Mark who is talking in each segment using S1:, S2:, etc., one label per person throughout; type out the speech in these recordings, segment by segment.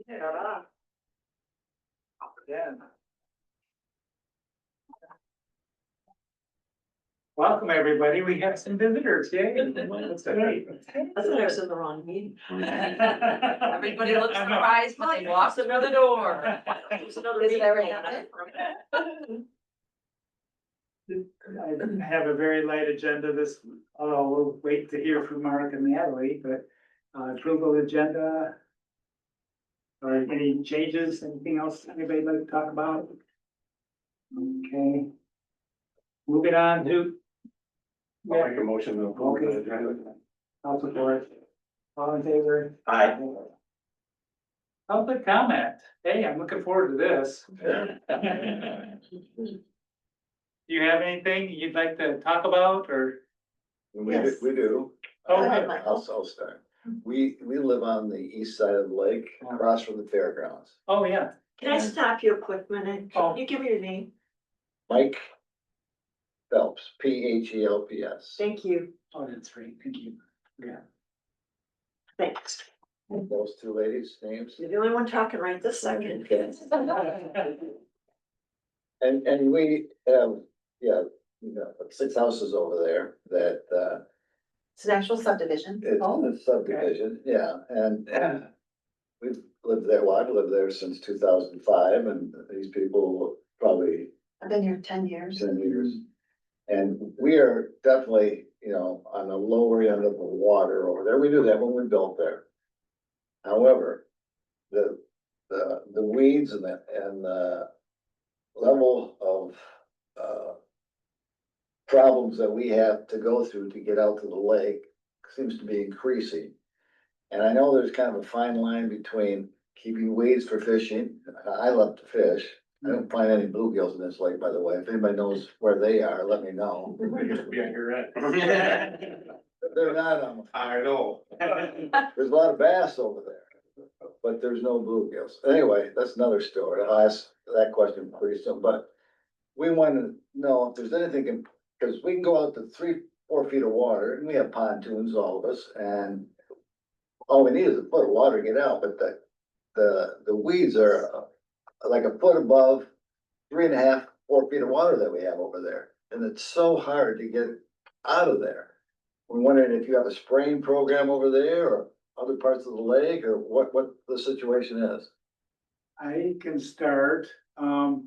S1: Yeah. Welcome, everybody. We have some visitors. Yay. That's great.
S2: I thought I was in the wrong meeting.
S1: Everybody
S2: looks surprised when they walk through the door. There's another
S3: Is it
S2: meeting
S3: ever
S2: going on.
S3: happened?
S1: I have a very light agenda this, although we'll wait to hear from Mark and Natalie, but approval agenda. Or any changes, anything else anybody like to talk about? Okay. Moving on to.
S4: I'll make a motion to approve the agenda.
S1: I'll support. All in favor?
S4: Aye.
S1: Public comment. Hey, I'm looking forward to this. Do you have anything you'd like to talk about or?
S3: Yes.
S5: We do.
S1: Oh,
S3: Go ahead,
S1: good.
S3: Mike.
S5: I'll start. We live on the east side of the lake, across from the fairgrounds.
S1: Oh, yeah.
S2: Can I stop you a quick minute?
S1: Oh.
S2: Can you give me your name?
S5: Mike Phelps, Phelps.
S2: Thank you.
S1: Oh, that's great. Thank you. Yeah.
S2: Thanks.
S5: Those two ladies' names.
S2: You're the only one talking right this second.
S5: And we have, yeah, you know, 6 houses over there that,
S3: It's an actual subdivision.
S5: it's a subdivision, yeah, and we've lived there, well, I've lived there since 2005, and these people probably
S3: I've been here 10 years.
S5: 10 years. And we are definitely, you know, on the lower end of the water over there. We knew that when we built there. However, the weeds and the level of, problems that we have to go through to get out to the lake seems to be increasing. And I know there's kind of a fine line between keeping weeds for fishing. I love to fish. I don't find any bluegills in this lake, by the way. If anybody knows where they are, let me know.
S4: Be on your end.
S5: They're not on,
S4: I know.
S5: there's a lot of bass over there, but there's no bluegills. Anyway, that's another story. I'll ask that question pretty soon, but we want to know if there's anything, because we can go out to 3-4 feet of water, and we have pontoons, all of us, and all we need is a foot of water to get out, but the weeds are like a foot above 3.5, 4 feet of water that we have over there. And it's so hard to get out of there. We're wondering if you have a spraying program over there or other parts of the lake or what the situation is.
S1: I can start. The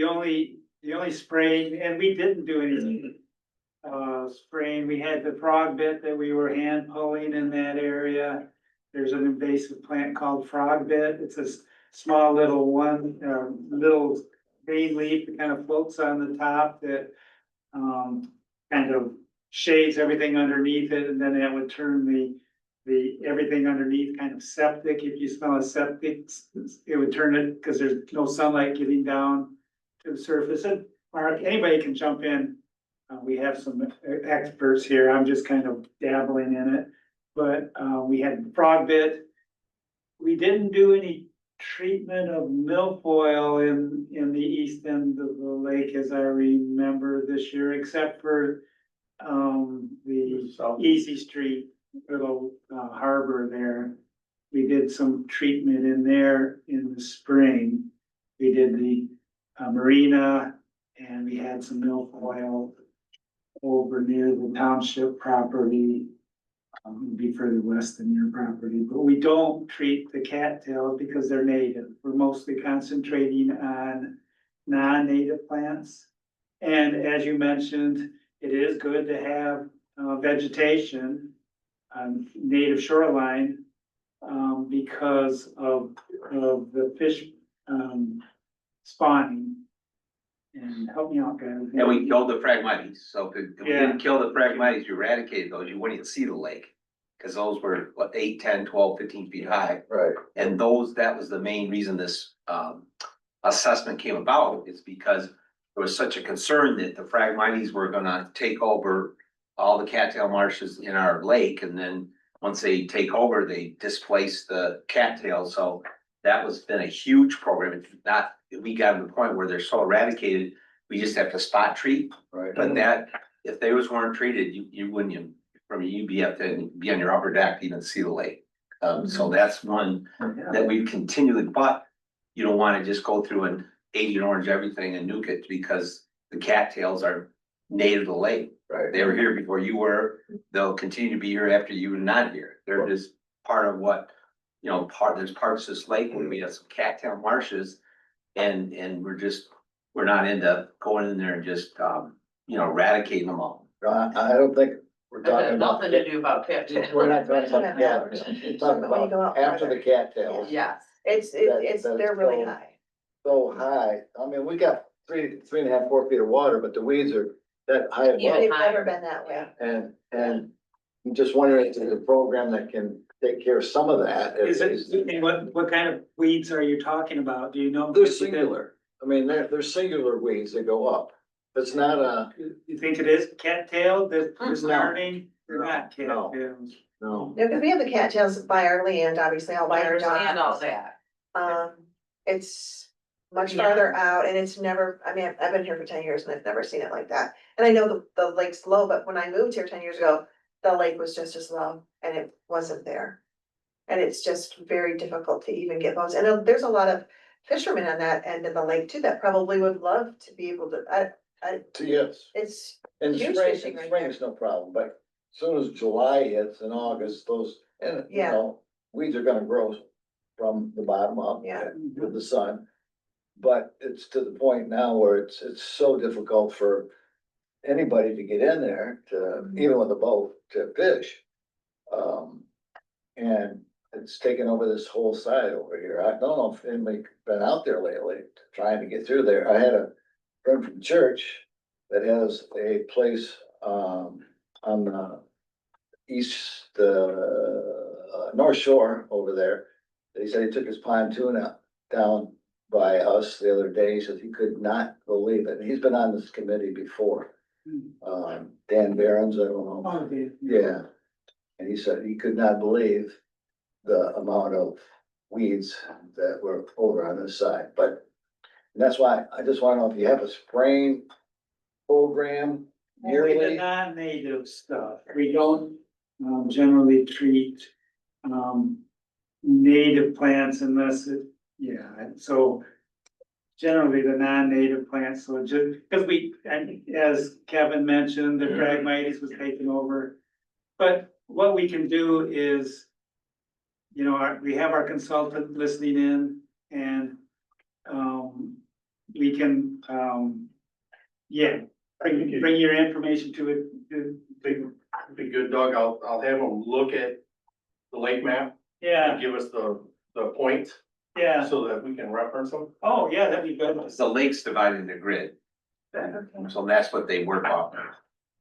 S1: only spraying, and we didn't do any spraying. We had the frog bit that we were hand pulling in that area. There's an invasive plant called frog bit. It's a small little little green leaf that kind of floats on the top that kind of shades everything underneath it, and then that would turn the everything underneath kind of septic. If you smell a septic, it would turn it, because there's no sunlight getting down to the surface. And Mark, anybody can jump in. We have some experts here. I'm just kind of dabbling in it. But we had frog bit. We didn't do any treatment of milfoil in the east end of the lake, as I remember this year, except for the Easy Street little harbor there. We did some treatment in there in the spring. We did the marina, and we had some milfoil over near the township property. It'd be further west than your property, but we don't treat the cattails because they're native. We're mostly concentrating on non-native plants. And as you mentioned, it is good to have vegetation on native shoreline because of the fish spawning. And help me out, guys.
S6: And we killed the Phragmites, so if we
S1: Yeah.
S6: didn't kill the Phragmites, you eradicated those, you wouldn't even see the lake. Cause those were, what, 8, 10, 12, 15 feet high,
S5: Right.
S6: and that was the main reason this assessment came about, is because there was such a concern that the Phragmites were gonna take over all the cattail marshes in our lake, and then once they take over, they displace the cattails, so that was been a huge program. It's not, we got to the point where they're so eradicated, we just have to spot treat.
S5: Right.
S6: But that, if they weren't treated, you wouldn't, you'd be have to be on your upper deck to even see the lake. So that's one that we continually, but you don't wanna just go through and Agent Orange everything and nuke it because the cattails are native to the lake.
S5: Right.
S6: They were here before you were, they'll continue to be here after you were not here. They're just part of what, you know, there's parts of this lake where we have some cattail marshes. And we're not into going in there and just, you know, eradicating them all.
S5: I don't think we're
S2: That
S5: talking
S2: has
S5: about.
S2: nothing to do about cattails.
S5: We're not talking about
S3: Yeah.
S5: cattails, we're talking
S3: When you go
S5: about
S3: out
S5: after the
S3: further.
S5: cattails.
S2: Yes,
S3: They're really high.
S5: So high, I mean, we got 3.5, 4 feet of water, but the weeds are that high
S2: Yeah.
S5: above.
S3: They've never been that way.
S5: And I'm just wondering if there's a program that can take care of some of that.
S1: Is it, and what kind of weeds are you talking about? Do you know?
S5: They're singular, I mean, they're singular weeds that go up. It's not a,
S1: You think it is cattail that's
S2: Mm-mm.
S1: turning? They're
S5: No,
S1: not
S5: no.
S1: cattails.
S5: no,
S3: No, because we have the cattails by our land, obviously, all by
S2: I
S3: our
S2: understand all
S3: dock.
S2: that.
S3: It's much
S2: Yeah.
S3: farther out and it's never, I mean, I've been here for 10 years and I've never seen it like that. And I know the lake's low, but when I moved here 10 years ago, the lake was just as low and it wasn't there. And it's just very difficult to even get boats. And there's a lot of fishermen on that end of the lake too, that probably would love to be able to,
S5: yes.
S3: it's,
S5: In
S3: Huge
S5: spring,
S3: fishing right
S5: spring
S3: there.
S5: is no problem, but as soon as July hits and August, those, and you
S3: Yeah.
S5: know, weeds are gonna grow from the bottom up.
S3: Yeah.
S5: With the sun. But it's to the point now where it's so difficult for anybody to get in there to, even with a boat, to fish. And it's taken over this whole side over here. I don't know if anybody been out there lately trying to get through there. I had a friend from church that has a place, on the east, North Shore over there. He said he took his pontoon out, down by us the other day. He said he could not believe it. He's been on this committee before. Dan Barron's, I don't know.
S1: Oh, they-
S5: Yeah, and he said he could not believe the amount of weeds that were over on this side, but. And that's why I just wanna know if you have a spraying program
S1: Only the
S5: yearly.
S1: non-native stuff. We don't generally treat native plants unless it, yeah, and so generally the non-native plants, so just, because and as Kevin mentioned, the Phragmites was taken over. But what we can do is, you know, we have our consultant listening in and we can, yeah, bring your information to it.
S4: Be good, Doug. I'll have them look at the lake map
S1: Yeah,
S4: and give us the points
S1: yeah.
S4: so that we can reference them.
S1: Oh, yeah, that'd be good.
S6: The lake's divided into grid, so that's what they work off.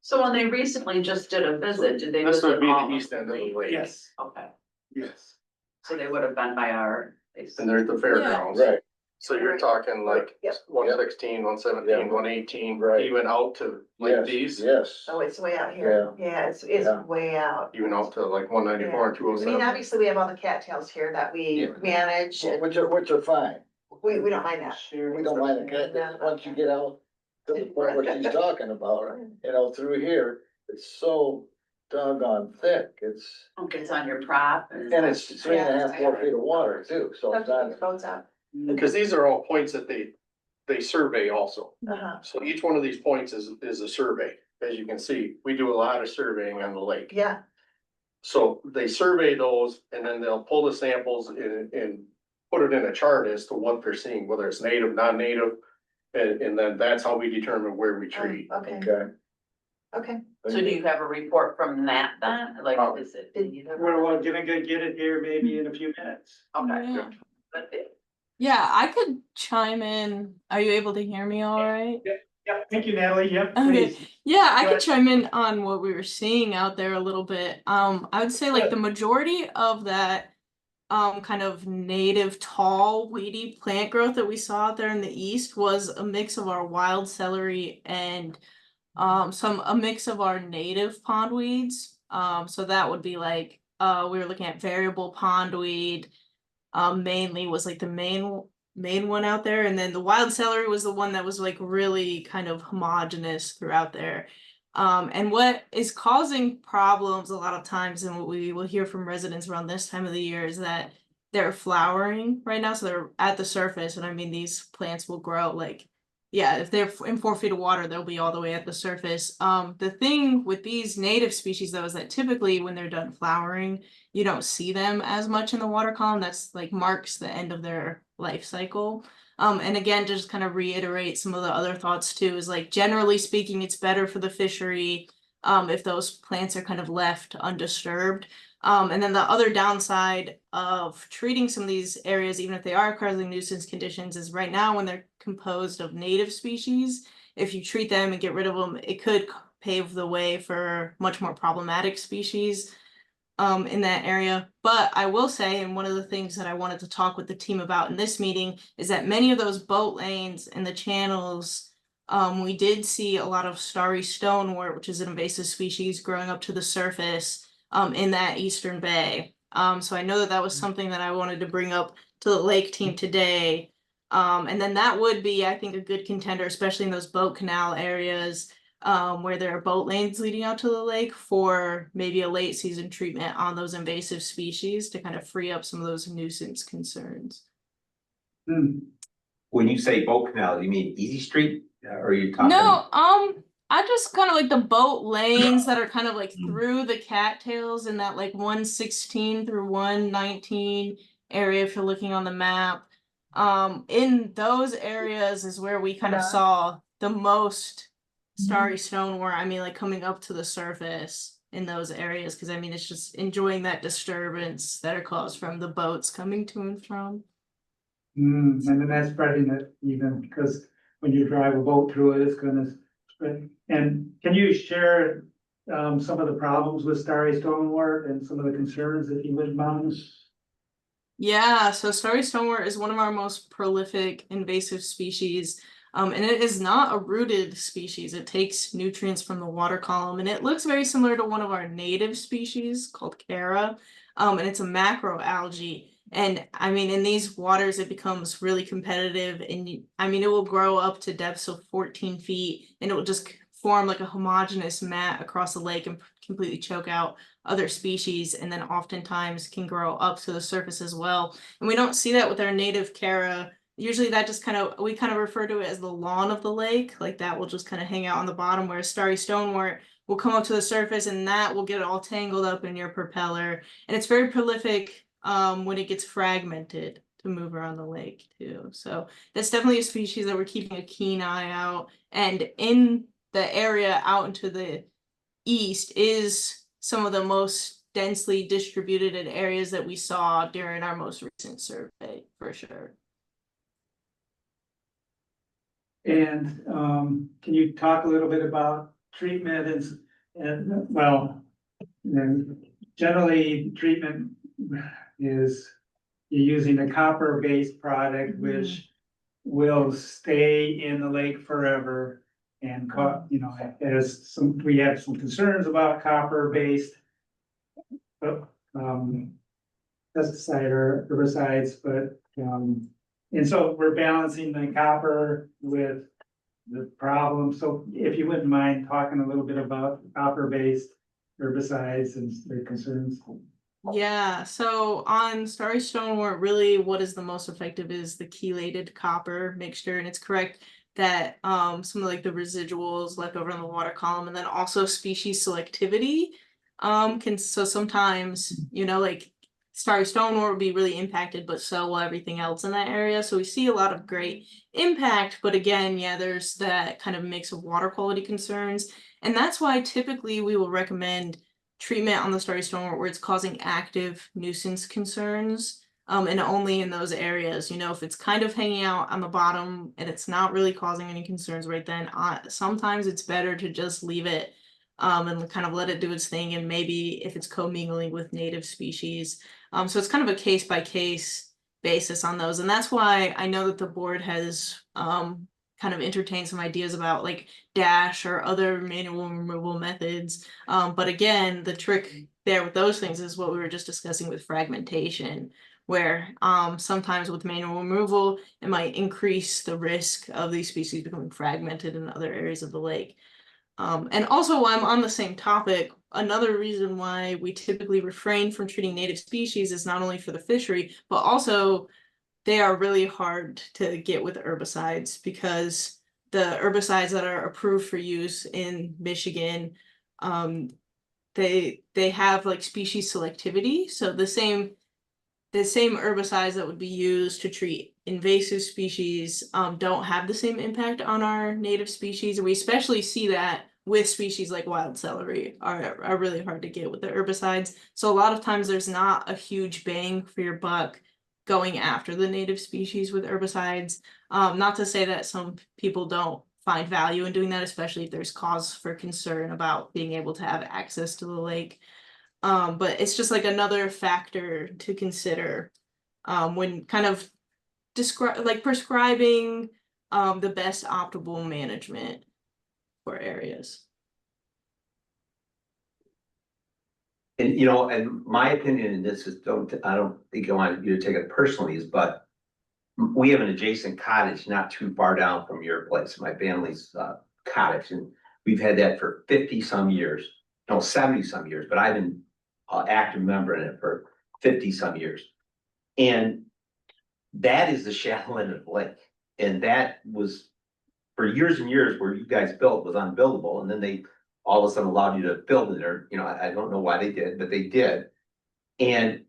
S2: So when they recently just did a visit, did they?
S4: This would
S2: visit
S4: be
S2: all
S4: the
S2: of
S4: east end of the
S2: lake?
S4: lake.
S1: Yes,
S2: Okay,
S1: yes.
S2: so they would have been by our.
S4: And there's the fairgrounds.
S5: Right,
S4: So you're talking like
S3: Yep.
S4: 116, 117, 118,
S5: Right.
S4: even out to like
S5: yes,
S4: these,
S5: yes.
S3: oh, it's way out here. Yeah, it's
S5: Yeah.
S3: way out.
S4: even out to like 194 and
S3: I mean,
S4: 207.
S3: obviously, we have all the cattails here that we
S5: Yeah.
S3: manage and
S5: Which are fine.
S3: we don't mind that.
S5: We don't mind the cat, once you get out to the point where she's talking about, you know, through here, it's so doggone thick, it's,
S2: It's on your prop.
S5: and it's 3.5, 4 feet of water too, so
S3: Have
S5: it's
S3: to
S5: not.
S3: keep boats out.
S4: Because these are all points that they survey also.
S3: Uh-huh.
S4: So each one of these points is a survey. As you can see, we do a lot of surveying on the lake.
S3: Yeah,
S4: So they survey those and then they'll pull the samples and put it in a chart as to what they're seeing, whether it's native, non-native. And then that's how we determine where we treat.
S3: okay,
S5: Okay.
S3: okay.
S2: So do you have a report from that then? Like, is it? do you have-
S1: We're gonna get it here maybe in a few minutes.
S2: Okay.
S7: Yeah.
S2: But
S7: Yeah, I could chime in. Are you able to hear me all right?
S1: Yep, thank you, Natalie, yep,
S7: Okay.
S1: please.
S7: Yeah, I
S1: Go
S7: could
S1: ahead.
S7: chime in on what we were seeing out there a little bit. I would say like the majority of that kind of native tall weedy plant growth that we saw out there in the east was a mix of our wild celery and a mix of our native pondweeds. So that would be like we were looking at variable pondweed, mainly was like the main one out there, and then the wild celery was the one that was like really kind of homogeneous throughout there. And what is causing problems a lot of times, and what we will hear from residents around this time of the year, is that they're flowering right now, so they're at the surface, and I mean, these plants will grow like, yeah, if they're in 4 feet of water, they'll be all the way at the surface. The thing with these native species though is that typically when they're done flowering, you don't see them as much in the water column. That's like marks the end of their life cycle. And again, to just kind of reiterate some of the other thoughts too, is like generally speaking, it's better for the fishery if those plants are kind of left undisturbed. And then the other downside of treating some of these areas, even if they are causing nuisance conditions, is right now when they're composed of native species, if you treat them and get rid of them, it could pave the way for much more problematic species in that area. But I will say, and one of the things that I wanted to talk with the team about in this meeting is that many of those boat lanes and the channels, we did see a lot of starry stonewort, which is an invasive species growing up to the surface in that eastern bay. So I know that that was something that I wanted to bring up to the lake team today. And then that would be, I think, a good contender, especially in those boat canal areas where there are boat lanes leading out to the lake, for maybe a late season treatment on those invasive species to kind of free up some of those nuisance concerns.
S6: When you say boat canal, you mean Easy Street, or are you talking?
S7: No, I just kind of like the boat lanes that are kind of like through the cattails in that like 116 through 119 area, if you're looking on the map. In those areas is where we kind of saw the most starry stonewort. I mean, like coming up to the surface in those areas, because I mean, it's just enjoying that disturbance that are caused from the boats coming to and from.
S1: And then that's spreading it even, because when you drive a boat through it, it's gonna spread. And can you share some of the problems with starry stonewort and some of the concerns, if you wouldn't mind?
S7: Yeah, so starry stonewort is one of our most prolific invasive species. And it is not a rooted species. It takes nutrients from the water column, and it looks very similar to one of our native species called Cara. And it's a macroalgae. And I mean, in these waters, it becomes really competitive, and I mean, it will grow up to depths of 14 feet, and it will just form like a homogeneous mat across the lake and completely choke out other species, and then oftentimes can grow up to the surface as well. And we don't see that with our native Cara. Usually that just we kind of refer to it as the lawn of the lake, like that will just kind of hang out on the bottom, where starry stonewort will come up to the surface, and that will get all tangled up in your propeller. And it's very prolific when it gets fragmented to move around the lake too. So that's definitely a species that we're keeping a keen eye out. And in the area out into the east is some of the most densely distributed areas that we saw during our most recent survey, for sure.
S1: And can you talk a little bit about treatment and well, then generally treatment is you're using a copper-based product, which will stay in the lake forever. And you know, we have some concerns about copper-based pesticide or herbicides, but and so we're balancing the copper with the problem. So if you wouldn't mind talking a little bit about copper-based herbicides and their concerns.
S7: Yeah, so on starry stonewort, really what is the most effective is the chelated copper mixture, and it's correct that some of like the residuals left over in the water column, and then also species selectivity so sometimes, you know, like starry stonewort will be really impacted, but so will everything else in that area. So we see a lot of great impact, but again, yeah, there's that kind of mix of water quality concerns, and that's why typically we will recommend treatment on the starry stonewort where it's causing active nuisance concerns. And only in those areas, you know, if it's kind of hanging out on the bottom and it's not really causing any concerns right then, sometimes it's better to just leave it and kind of let it do its thing. And maybe if it's commingling with native species. So it's kind of a case by case basis on those. And that's why I know that the board has kind of entertained some ideas about like dash or other manual removal methods. But again, the trick there with those things is what we were just discussing with fragmentation, where sometimes with manual removal, it might increase the risk of these species becoming fragmented in other areas of the lake. And also while I'm on the same topic, another reason why we typically refrain from treating native species is not only for the fishery, but also they are really hard to get with herbicides because the herbicides that are approved for use in Michigan, they have like species selectivity. So the same herbicides that would be used to treat invasive species don't have the same impact on our native species. We especially see that with species like wild celery are really hard to get with the herbicides. So a lot of times there's not a huge bang for your buck going after the native species with herbicides. Not to say that some people don't find value in doing that, especially if there's cause for concern about being able to have access to the lake. But it's just like another factor to consider when kind of prescribing the best optimal management for areas.
S6: And and my opinion in this is I don't think I want you to take it personally, but we have an adjacent cottage not too far down from your place, my family's cottage, and we've had that for 50 some years, no, 70 some years, but I've been an active member in it for 50 some years. And that is the shallow end of the lake. And that was for years and years where you guys built was unbuildable. And then they all of a sudden allowed you to build in there. I don't know why they did, but they did. And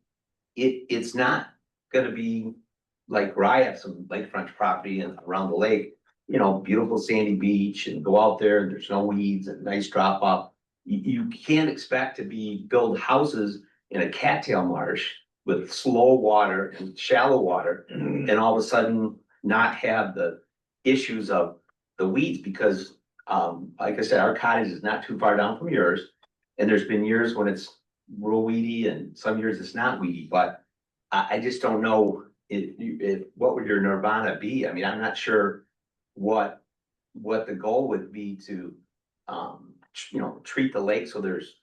S6: it's not gonna be like where I have some lakefront property and around the lake, beautiful sandy beach and go out there and there's no weeds and nice drop off. You can't expect to build houses in a cattail marsh with slow water and shallow water and all of a sudden not have the issues of the weeds because like I said, our cottage is not too far down from yours. And there's been years when it's real weedy and some years it's not weedy, but I just don't know what would your nirvana be? I mean, I'm not sure what the goal would be to treat the lake so there's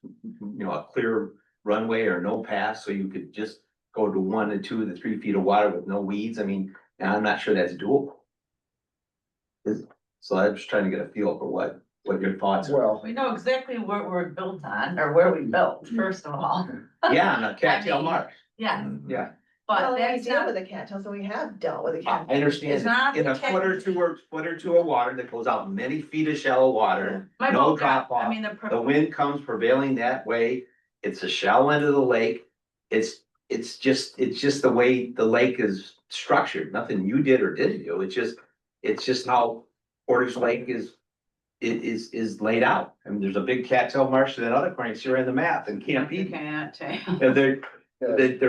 S6: a clear runway or no path so you could just go to 1 to 2 to 3 feet of water with no weeds. I mean, I'm not sure that's doable. So I'm just trying to get a feel for what your thoughts are.
S5: Well,
S2: We know exactly where we're built on, or where we built, first of all.
S6: Yeah, on a cattail marsh.
S2: Yeah,
S6: Yeah,
S3: Well,
S2: but
S3: we
S2: that's
S3: deal
S2: not,
S3: with the cattails, and we have dealt with the
S6: I
S3: cattails.
S6: understand.
S2: It's not
S6: In a
S2: the
S6: foot or two of water that goes out many feet of shallow water,
S2: my
S6: no
S2: boat got,
S6: drop
S2: I
S6: off.
S2: mean,
S6: The wind comes prevailing that way. It's the shallow end of the lake. It's just the way the lake is structured. Nothing you did or didn't do. It's just how Portage Lake is laid out. I mean, there's a big cattail marsh and that other point here in the map and can't
S2: you
S6: be.
S2: can't change.
S6: And they're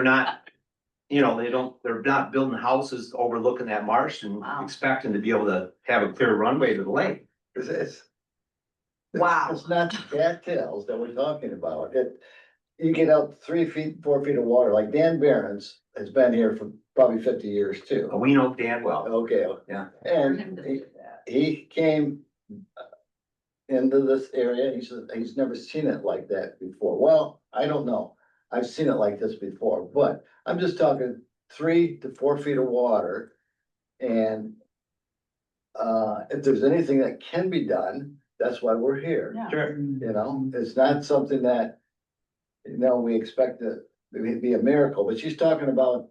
S6: not, they're not building houses overlooking that marsh and
S2: Wow.
S6: expecting to be able to have a clear runway to the lake.
S5: it's
S2: Wow.
S5: It's not the cattails that we're talking about. You get out 3 feet, 4 feet of water, like Dan Barron's has been here for probably 50 years too.
S6: We know Dan well.
S5: Okay.
S6: Yeah.
S5: And he came into this area, he said he's never seen it like that before. Well, I don't know. I've seen it like this before, but I'm just talking 3 to 4 feet of water. And if there's anything that can be done, that's why we're here.
S2: Yeah.
S6: Sure.
S5: It's not something that, we expect to be a miracle, but she's talking about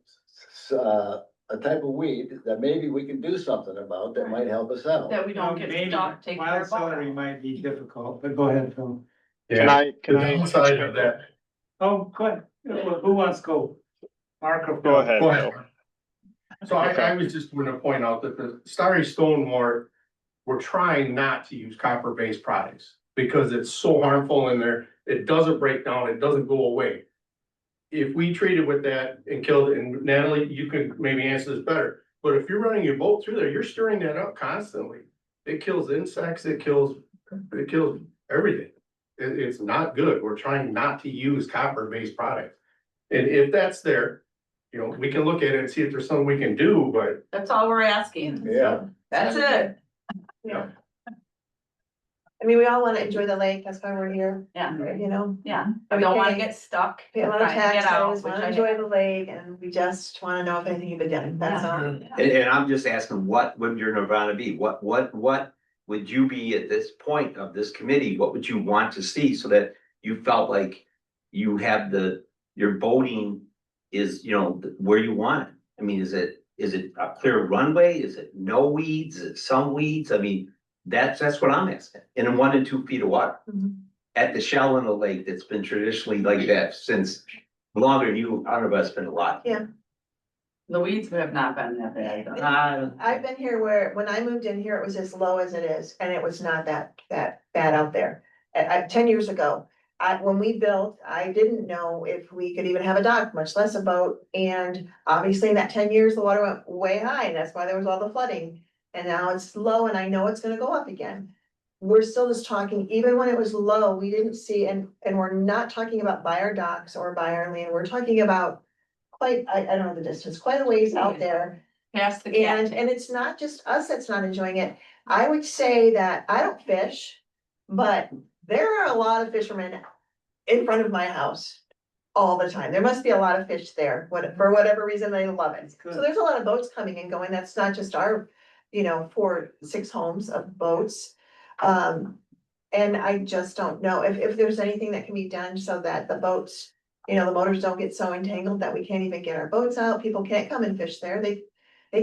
S5: a type of weed that maybe we can do something about that might help us out.
S2: That we don't get
S1: Maybe
S2: stuck taking our
S1: wild
S2: boat
S1: celery
S2: out.
S1: might be difficult, but go ahead, Phil.
S8: Can I?
S4: Downside of that.
S1: Oh, go ahead. Who wants to go? Mark or Phil?
S8: Go ahead,
S4: Go ahead.
S8: Phil.
S4: So I was just going to point out that the Starry Stone Wart, we're trying not to use copper-based products because it's so harmful in there. It doesn't break down, it doesn't go away. If we treated with that and killed it, and Natalie, you can maybe answer this better, but if you're running your boat through there, you're stirring that up constantly. It kills insects, it kills everything. It's not good. We're trying not to use copper-based products. And if that's there, we can look at it and see if there's something we can do, but
S2: That's all we're asking.
S5: Yeah.
S2: That's it.
S3: Yeah. I mean, we all wanna enjoy the lake, that's why we're here,
S2: Yeah,
S3: yeah.
S2: I don't wanna get stuck.
S3: Pay a lot of
S2: trying to get out,
S3: taxes,
S2: which
S3: wanna
S2: I-
S3: enjoy the lake, and we just wanna know if anything can be done, that's all.
S6: And I'm just asking, what would your nirvana be? What would you be at this point of this committee, what would you want to see so that you felt like you have your boating is, where you want it? I mean, is it a clear runway? Is it no weeds? Is it some weeds? I mean, that's what I'm asking. And in 1 and 2 feet of water.
S3: Mhm.
S6: At the shallow in the lake that's been traditionally like that since longer than you, I don't know, it's been a lot.
S3: Yeah.
S2: The weeds have not been that bad.
S3: I've been here where, when I moved in here, it was as low as it is, and it was not that bad out there. 10 years ago, when we built, I didn't know if we could even have a dock, much less a boat. And obviously in that 10 years, the water went way high, and that's why there was all the flooding. And now it's low, and I know it's gonna go up again. We're still just talking, even when it was low, we didn't see, and we're not talking about by our docks or by our land, we're talking about quite, I don't know the distance, quite a ways out there.
S2: Past the
S3: And it's not just us that's not enjoying it. I would say that I don't fish, but there are a lot of fishermen in front of my house all the time. There must be a lot of fish there, for whatever reason, they love it.
S1: good.
S3: So there's a lot of boats coming and going. That's not just our, 4-6 homes of boats. And I just don't know if there's anything that can be done so that the boats, the motors don't get so entangled that we can't even get our boats out. People can't come and fish there. They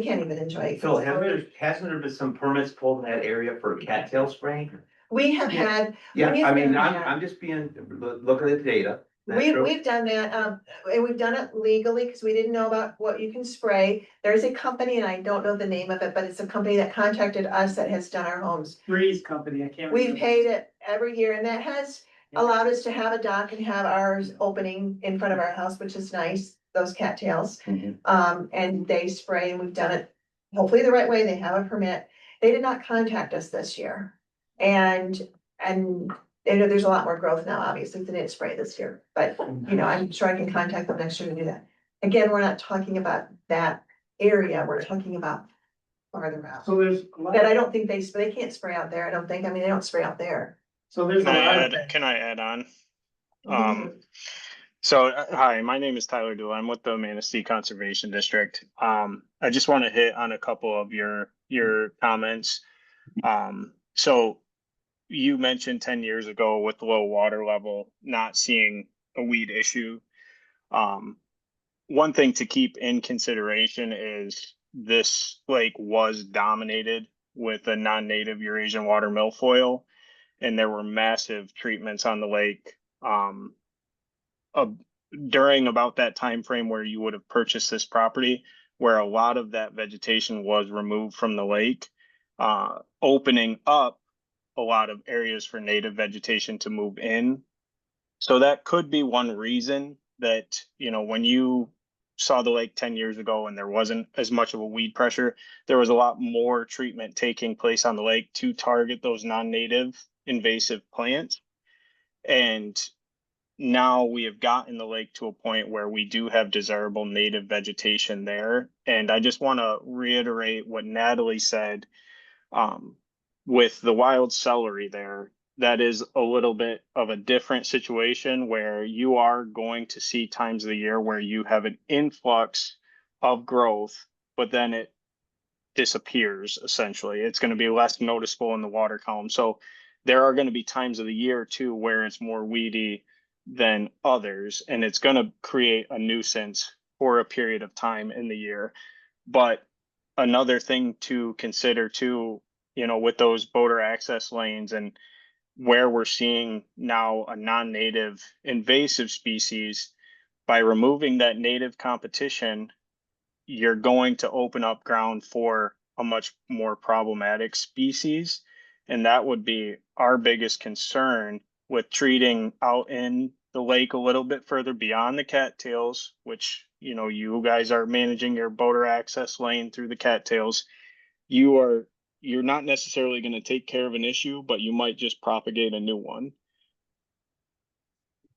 S3: can't even enjoy it.
S6: Phil, hasn't there been some permits pulled in that area for cattail spraying?
S3: We have
S1: Yeah.
S3: had,
S6: Yeah,
S3: We've
S6: I mean,
S3: done
S6: I'm,
S3: that.
S6: I'm just looking at the data.
S3: we've done that, and we've done it legally, because we didn't know about what you can spray. There's a company, and I don't know the name of it, but it's a company that contacted us that has done our homes.
S1: Breeze Company, I can't.
S3: We've
S1: remember.
S3: paid it every year, and that has allowed us to have a dock and have ours opening in front of our house, which is nice, those cattails.
S6: Mhm.
S3: And they spray, and we've done it hopefully the right way. They have a permit. They did not contact us this year. And there's a lot more growth now, obviously, they didn't spray this year, but I'm sure I can contact them next year to do that. Again, we're not talking about that area, we're talking about farther out.
S1: So there's a lot,
S3: That I don't think they can't spray out there, I don't think, they don't spray out there.
S1: so there's a lot of things.
S8: Can I add on?
S3: Mhm.
S8: So, hi, my name is Tyler Dool. I'm with the Manistee Conservation District. I just want to hit on a couple of your comments. So you mentioned 10 years ago with low water level, not seeing a weed issue. One thing to keep in consideration is this lake was dominated with a non-native Eurasian water milfoil, and there were massive treatments on the lake during about that time frame where you would have purchased this property, where a lot of that vegetation was removed from the lake, opening up a lot of areas for native vegetation to move in. So that could be one reason that, when you saw the lake 10 years ago and there wasn't as much of a weed pressure, there was a lot more treatment taking place on the lake to target those non-native invasive plants. And now we have gotten the lake to a point where we do have desirable native vegetation there. And I just want to reiterate what Natalie said, with the wild celery there. That is a little bit of a different situation where you are going to see times of the year where you have an influx of growth, but then it disappears essentially. It's going to be less noticeable in the water column. So there are going to be times of the year too where it's more weedy than others, and it's going to create a nuisance for a period of time in the year. But another thing to consider too, with those boater access lanes and where we're seeing now a non-native invasive species, by removing that native competition, you're going to open up ground for a much more problematic species. And that would be our biggest concern with treating out in the lake a little bit further beyond the cattails, which, you guys are managing your boater access lane through the cattails. You're not necessarily going to take care of an issue, but you might just propagate a new one.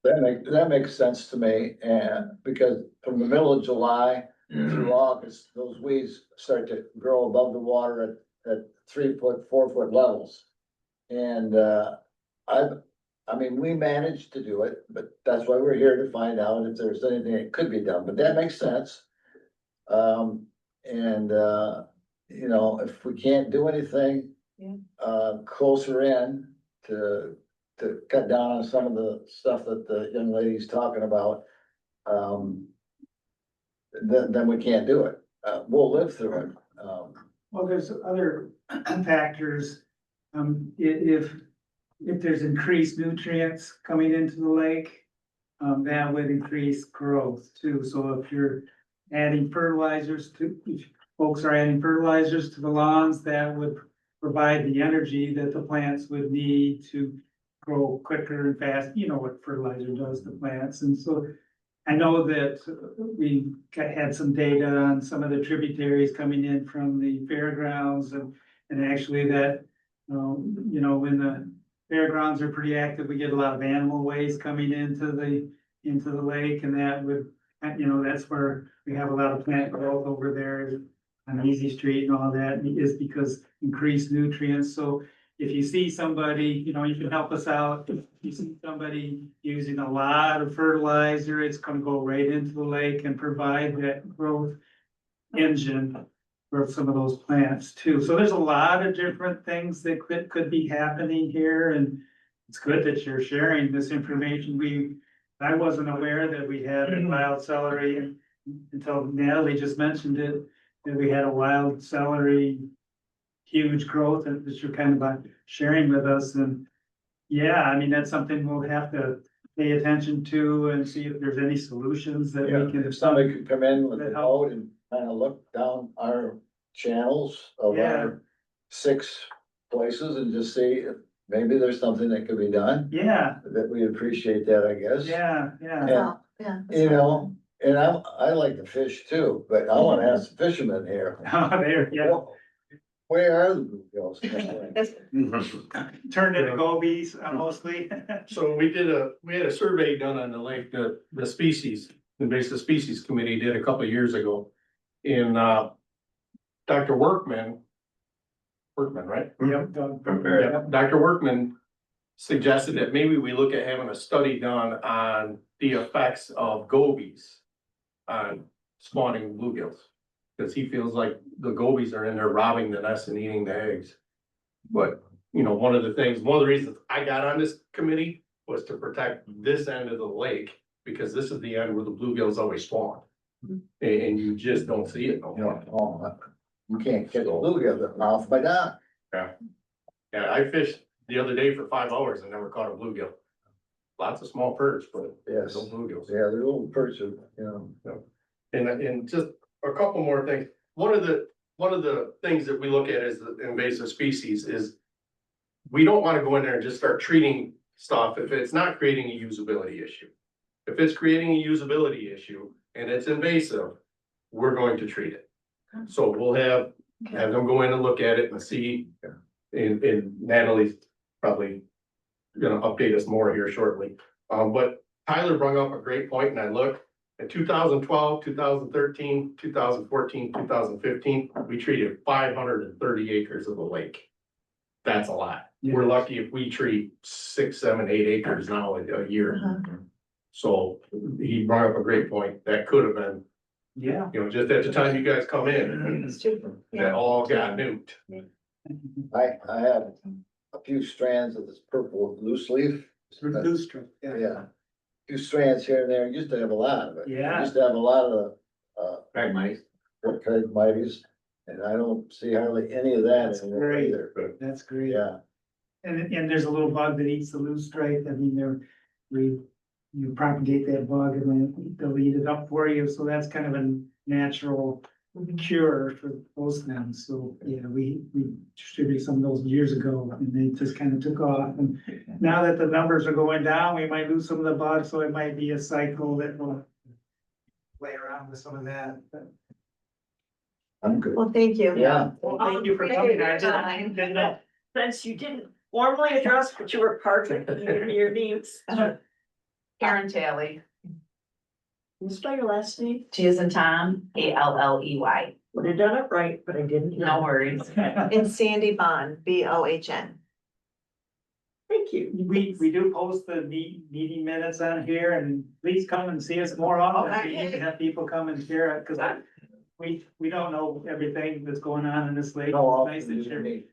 S5: That makes sense to me, and because from the middle of July through August, those weeds start to grow above the water at 3 foot, 4 foot levels. And, we managed to do it, but that's why we're here to find out if there's anything that could be done, but that makes sense. If we can't do anything, closer in to cut down on some of the stuff that the young lady's talking about. Then we can't do it. We'll live through it.
S1: Well, there's other factors. If there's increased nutrients coming into the lake, that would increase growth too. So if you're adding fertilizers if folks are adding fertilizers to the lawns, that would provide the energy that the plants would need to grow quicker and fast. You know what fertilizer does to plants. And so I know that we had some data on some of the tributaries coming in from the fairgrounds and actually that, you know, when the fairgrounds are pretty active, we get a lot of animal waste coming into the lake, and that would, you know, that's where we have a lot of plant growth over there on Easy Street and all that, is because increased nutrients. So if you see somebody, you know, you can help us out. If you see somebody using a lot of fertilizer, it's gonna go right into the lake and provide that growth engine for some of those plants too. So there's a lot of different things that could be happening here, and it's good that you're sharing this information. I wasn't aware that we had wild celery until Natalie just mentioned it, that we had a wild celery huge growth and that you're kind of sharing with us. And yeah, I mean, that's something we'll have to pay attention to and see if there's any solutions that we can.
S5: If somebody could come in with a boat and kind of look down our channels of
S1: Yeah.
S5: our 6 places and just see if maybe there's something that could be done,
S1: Yeah,
S5: that we appreciate that, I guess.
S1: yeah.
S3: Well, yeah.
S5: You know, and I like to fish too, but I wanna ask the fishermen here.
S1: Oh, there, yeah.
S5: Where are the bluegills?
S1: Turned into gobies mostly.
S4: So we had a survey done on the lake, the species, the invasive species committee did a couple of years ago. And, Dr. Workman, right?
S1: Yep.
S4: Yeah, Dr. Workman suggested that maybe we look at having a study done on the effects of gobies on spawning bluegills. Cause he feels like the gobies are in there robbing the nest and eating the eggs. But, you know, one of the reasons I got on this committee was to protect this end of the lake, because this is the end where the bluegills always spawn. And you just don't see it no
S5: You know,
S4: more.
S5: you can't catch a bluegill off by that.
S4: Yeah, I fished the other day for 5 hours and never caught a bluegill. Lots of small perch, but
S5: Yes,
S4: no bluegills.
S5: yeah, they're little perch, you know.
S4: And just a couple more things. One of the things that we look at as the invasive species is we don't want to go in there and just start treating stuff if it's not creating a usability issue. If it's creating a usability issue and it's invasive, we're going to treat it. So we'll have them go in and look at it and see. And Natalie's probably gonna update us more here shortly. But Tyler brought up a great point, and I looked in 2012, 2013, 2014, 2015, we treated 530 acres of the lake. That's a lot. We're lucky if we treat 6, 7, 8 acres now a year. So he brought up a great point. That could have been,
S1: Yeah.
S4: you know, just at the time you guys come in,
S3: It's true.
S4: that all got nuked.
S5: I have a few strands of this purple loose leaf. Yeah. Few strands here and there, used to have a lot of it.
S1: Yeah.
S5: Used to have a lot of
S6: Right, Mike?
S5: the mites, and I don't see hardly any of that
S1: That's
S5: anymore
S1: great.
S5: either.
S1: That's great.
S5: Yeah,
S1: And there's a little bug that eats the loose stripe. I mean, you propagate that bug and then they'll eat it up for you. So that's kind of a natural cure for those things. So, yeah, we distributed some of those years ago and they just kind of took off. And now that the numbers are going down, we might lose some of the bugs. So it might be a cycle that will play around with some of that. But
S5: I'm good.
S3: Well, thank you.
S5: Yeah,
S1: well, thank you for coming. I didn't know.
S2: Since you didn't formally address, but you were perfect in your names.
S9: Karen Talley,
S2: Can you spell your last name?
S9: T as in Tom, Alley.
S2: Would have done it right, but I didn't.
S9: No worries.
S3: And Sandy Bond, BOHN.
S2: Thank you.
S1: We do post the meeting minutes on here and please come and see us more often.
S3: Okay.
S1: We can have people come and share it, cause we don't know everything that's going on in this lake.
S5: how
S1: It's nice
S5: often
S1: that
S5: do you
S1: you're,
S5: meet?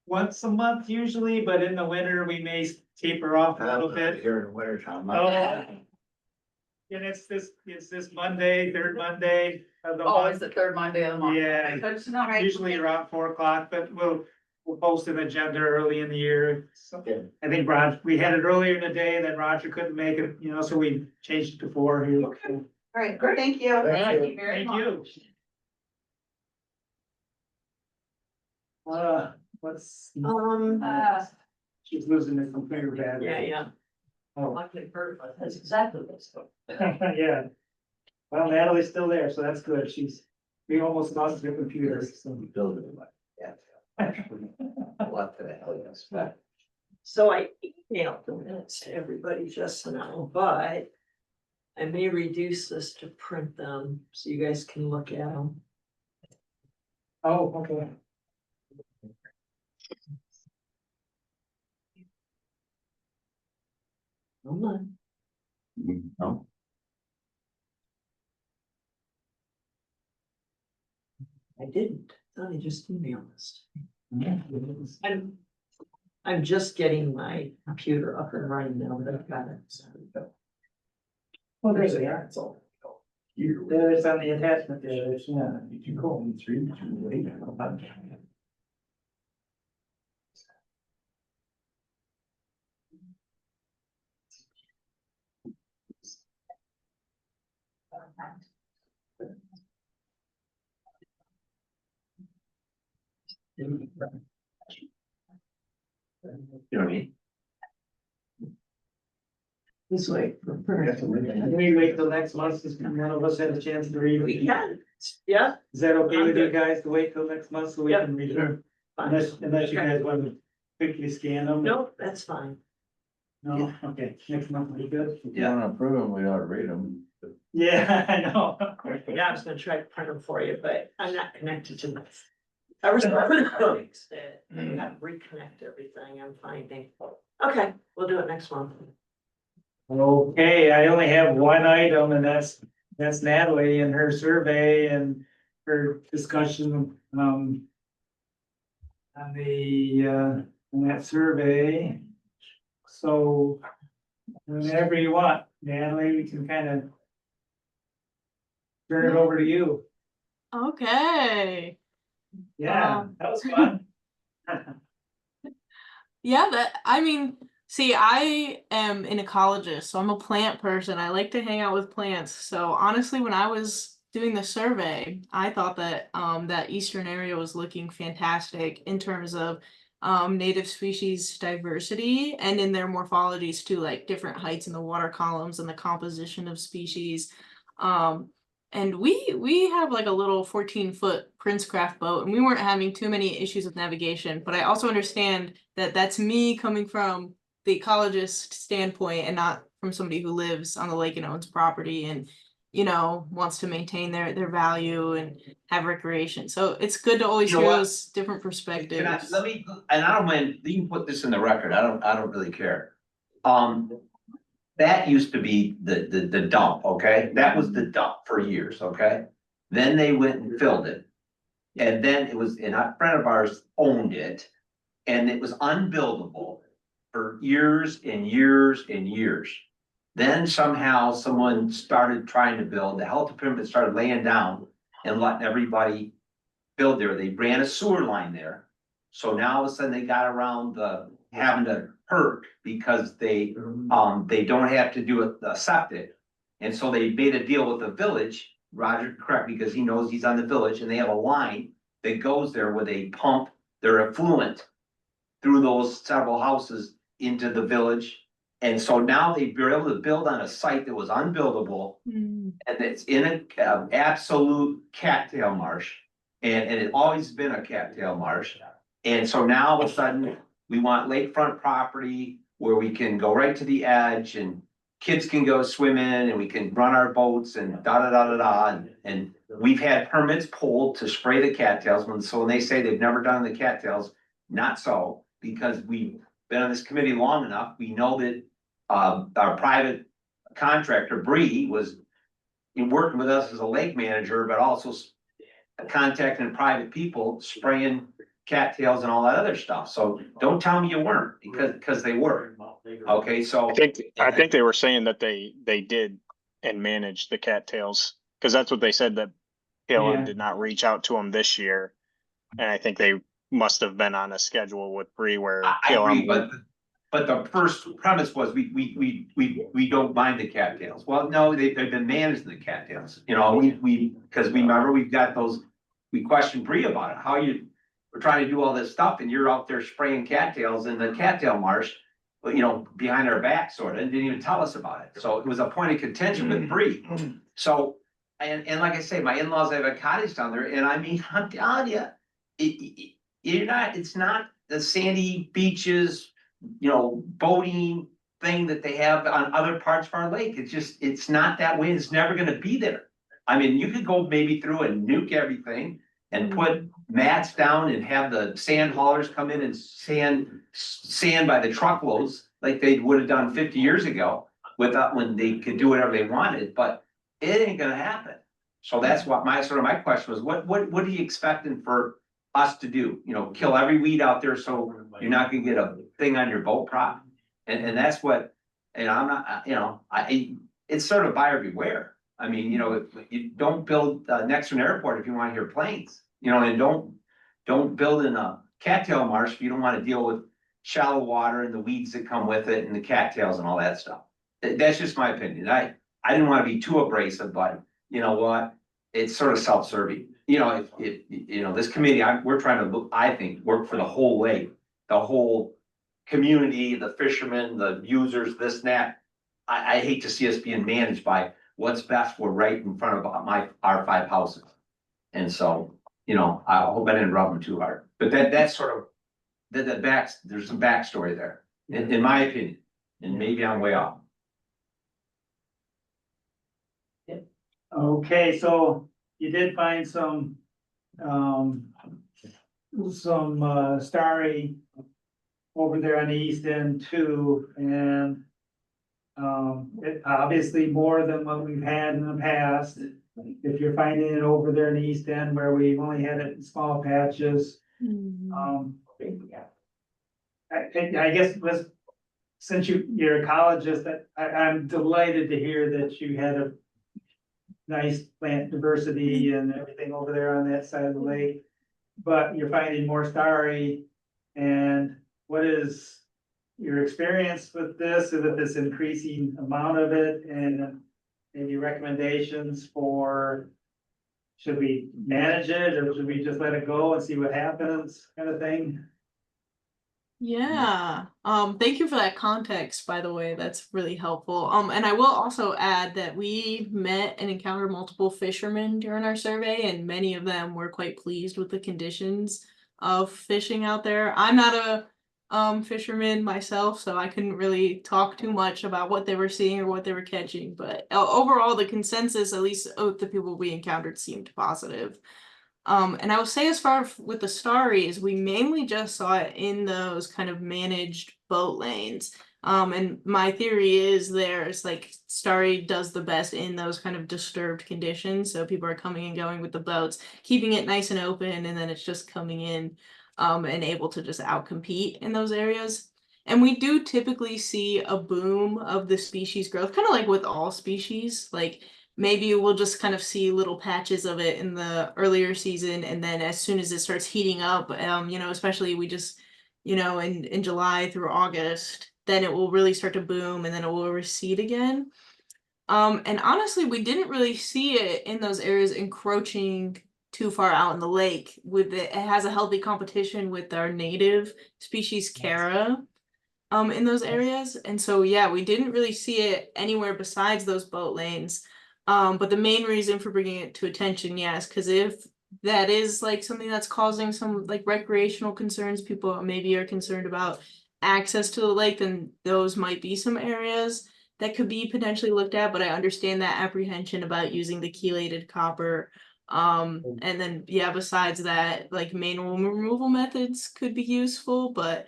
S1: once a month usually, but in the winter, we may taper off a little bit.
S5: Here in the winter time.
S1: Oh. And it's this Monday, third Monday of the
S9: Oh,
S1: month.
S9: it's the third Monday of the month.
S1: Yeah.
S9: Good to know.
S1: Usually around 4 o'clock, but we'll post an agenda early in the year. So I think we had it earlier in the day, then Roger couldn't make it, so we changed it to 4 here.
S3: All right, thank you.
S9: Thank you very
S1: Thank
S9: much.
S1: you. What's, she's losing it from finger bad.
S2: Yeah.
S1: Oh,
S9: Luckily, that's exactly what's.
S1: yeah. Well, Natalie's still there, so that's good. We almost lost the computer, so.
S6: Build it. What the hell is that?
S2: So I emailed the minutes to everybody just now, but I may reduce this to print them so you guys can look at them.
S1: Oh, okay.
S2: Hold on.
S6: No.
S2: I didn't. I just emailed this. I'm just getting my computer up and running now that I've got it.
S1: Well, there's a, yeah, it's all. There's on the attachment there, yeah. You call me 3, 2, 8.
S6: You know what I mean?
S2: This way.
S1: We wait till next month, since none of us had a chance to read
S2: We
S1: it.
S2: can, yeah.
S1: Is that okay
S2: I'm
S1: with you
S2: good.
S1: guys to wait till next month so we
S2: Yep.
S1: can read it? Unless you guys want to quickly scan them?
S2: No, that's fine.
S1: No, okay, next month will be good.
S5: If you wanna approve them, we ought to read them.
S1: Yeah, I know.
S2: Yeah, I was gonna try to print them for you, but I'm not connected to this. I was fixed it. I got to reconnect everything. I'm finding. Okay, we'll do it next month.
S1: Okay, I only have one item and that's Natalie and her survey and her discussion, on that survey. So whenever you want, Natalie, we can kind of turn it over to you.
S7: Okay.
S1: Yeah, that was fun.
S7: Yeah, see, I am an ecologist, so I'm a plant person. I like to hang out with plants. So honestly, when I was doing the survey, I thought that that eastern area was looking fantastic in terms of native species diversity and in their morphologies too, like different heights in the water columns and the composition of species. And we have like a little 14-foot Princecraft boat, and we weren't having too many issues with navigation. But I also understand that that's me coming from the ecologist standpoint and not from somebody who lives on the lake and owns property and wants to maintain their value and have recreation. So it's good to always
S6: You know
S7: hear
S6: what?
S7: those different perspectives.
S6: Let me, and I don't mind, you can put this in the record, I don't really care. That used to be the dump, okay? That was the dump for years, okay? Then they went and filled it. And then and a friend of ours owned it, and it was unbuildable for years and years and years. Then somehow someone started trying to build, the health department started laying down and letting everybody build there. They ran a sewer line there. So now all of a sudden they got around having to perk because they don't have to do a septic. And so they made a deal with the village, Roger, correct, because he knows he's on the village, and they have a line that goes there where they pump their effluent through those several houses into the village. And so now they were able to build on a site that was unbuildable,
S7: Mm.
S6: and it's in an absolute cattail marsh. And it always been a cattail marsh. And so now all of a sudden, we want lakefront property where we can go right to the edge and kids can go swim in and we can run our boats and da. And we've had permits pulled to spray the cattails. When they say they've never done the cattails, not so, because we've been on this committee long enough. We know that our private contractor, Bree, was working with us as a lake manager, but also contacting private people, spraying cattails and all that other stuff. So don't tell me you weren't, because they were. Okay, so.
S8: I think they were saying that they did and managed the cattails, because that's what they said, that KLM
S1: Yeah.
S8: did not reach out to them this year. And I think they must have been on a schedule with Bree where
S6: I agree,
S8: KLM.
S6: but the first premise was we don't mind the cattails. Well, no, they've been managing the cattails, you know, because we remember we've got those, we questioned Bree about it, how we're trying to do all this stuff and you're out there spraying cattails in the cattail marsh, but you know, behind our back sort of, and didn't even tell us about it. So it was a point of contention with Bree. So, and like I say, my in-laws have a cottage down there, and I mean, I'm telling you, it's not the sandy beaches, you know, boating thing that they have on other parts of our lake. It's not that way. It's never gonna be there. I mean, you could go maybe through and nuke everything and put mats down and have the sand haulers come in and sand by the truckloads like they would have done 50 years ago when they could do whatever they wanted, but it ain't gonna happen. So that's what my question was, what are you expecting for us to do? You know, kill every weed out there so you're not gonna get a thing on your boat prop? And that's what, and I'm not, you know, it's sort of buyer beware. I mean, you know, you don't build next to an airport if you want to hear planes, you know, and don't build in a cattail marsh if you don't want to deal with shallow water and the weeds that come with it and the cattails and all that stuff. That's just my opinion. I didn't want to be too abrasive, but you know what? It's sort of self-serving. You know, if you know, this committee, we're trying to look, I think, work for the whole lake, the whole community, the fishermen, the users, this and that. I hate to see us being managed by what's best for right in front of our 5 houses. And so, you know, I hope I didn't rub them too hard, but that's sort of there's some backstory there, in my opinion, and maybe I'm way off.
S1: Okay, so you did find some starry over there on the east end too, and it obviously more than what we've had in the past. If you're finding it over there in the east end where we've only had it in small patches, I guess since you're a ecologist, I'm delighted to hear that you had a nice plant diversity and everything over there on that side of the lake. But you're finding more starry, and what is your experience with this increasing amount of it, and maybe recommendations for, should we manage it or should we just let it go and see what happens, kind of thing?
S7: Yeah, thank you for that context, by the way, that's really helpful. And I will also add that we met and encountered multiple fishermen during our survey, and many of them were quite pleased with the conditions of fishing out there. I'm not a fisherman myself, so I couldn't really talk too much about what they were seeing or what they were catching, but overall the consensus, at least of the people we encountered, seemed positive. And I will say, as far with the starries, we mainly just saw it in those kind of managed boat lanes. And my theory is there's like starry does the best in those kind of disturbed conditions. So people are coming and going with the boats, keeping it nice and open, and then it's just coming in and able to just outcompete in those areas. And we do typically see a boom of the species growth, kind of like with all species. Like maybe we'll just kind of see little patches of it in the earlier season, and then as soon as it starts heating up, you know, especially we just, you know, in July through August, then it will really start to boom and then it will recede again. And honestly, we didn't really see it in those areas encroaching too far out in the lake. With it has a healthy competition with our native species Cara in those areas. And so yeah, we didn't really see it anywhere besides those boat lanes. But the main reason for bringing it to attention, yes, because if that is like something that's causing some like recreational concerns, people maybe are concerned about access to the lake, then those might be some areas that could be potentially looked at. But I understand that apprehension about using the chelated copper. And then yeah, besides that, like manual removal methods could be useful, but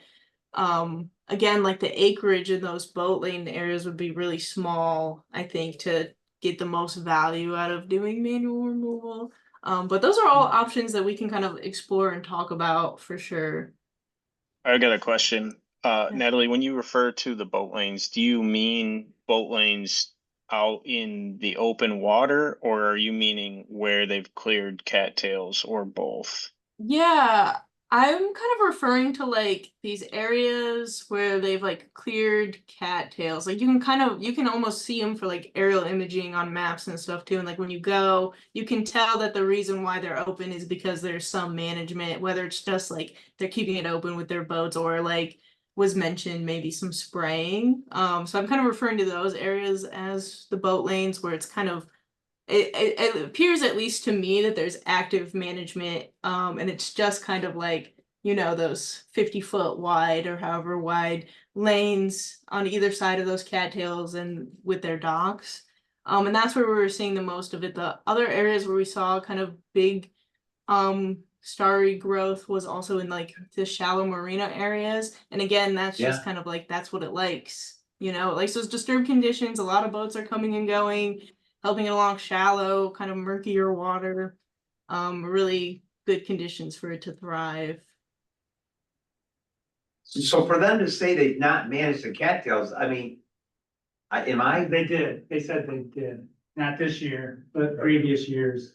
S7: again, like the acreage in those boat lane areas would be really small, I think, to get the most value out of doing manual removal. But those are all options that we can kind of explore and talk about for sure.
S8: I got a question.
S7: Yeah.
S8: Natalie, when you refer to the boat lanes, do you mean boat lanes out in the open water, or are you meaning where they've cleared cattails, or both?
S7: Yeah, I'm kind of referring to like these areas where they've like cleared cattails. Like you can almost see them for like aerial imaging on maps and stuff too. And like when you go, you can tell that the reason why they're open is because there's some management, whether it's just like they're keeping it open with their boats or like was mentioned maybe some spraying. So I'm kind of referring to those areas as the boat lanes where it's kind of it appears at least to me that there's active management, and it's just kind of like, you know, those 50-foot wide or however wide lanes on either side of those cattails and with their docks. And that's where we were seeing the most of it. The other areas where we saw kind of big starry growth was also in like the shallow marina areas. And again, that's just
S6: Yeah.
S7: kind of like that's what it likes. You know, it likes those disturbed conditions. A lot of boats are coming and going, helping it along shallow, kind of murkier water. Really good conditions for it to thrive.
S6: So for them to say they've not managed the cattails, I mean, am I,
S1: They did, they said they did, not this year, but previous years.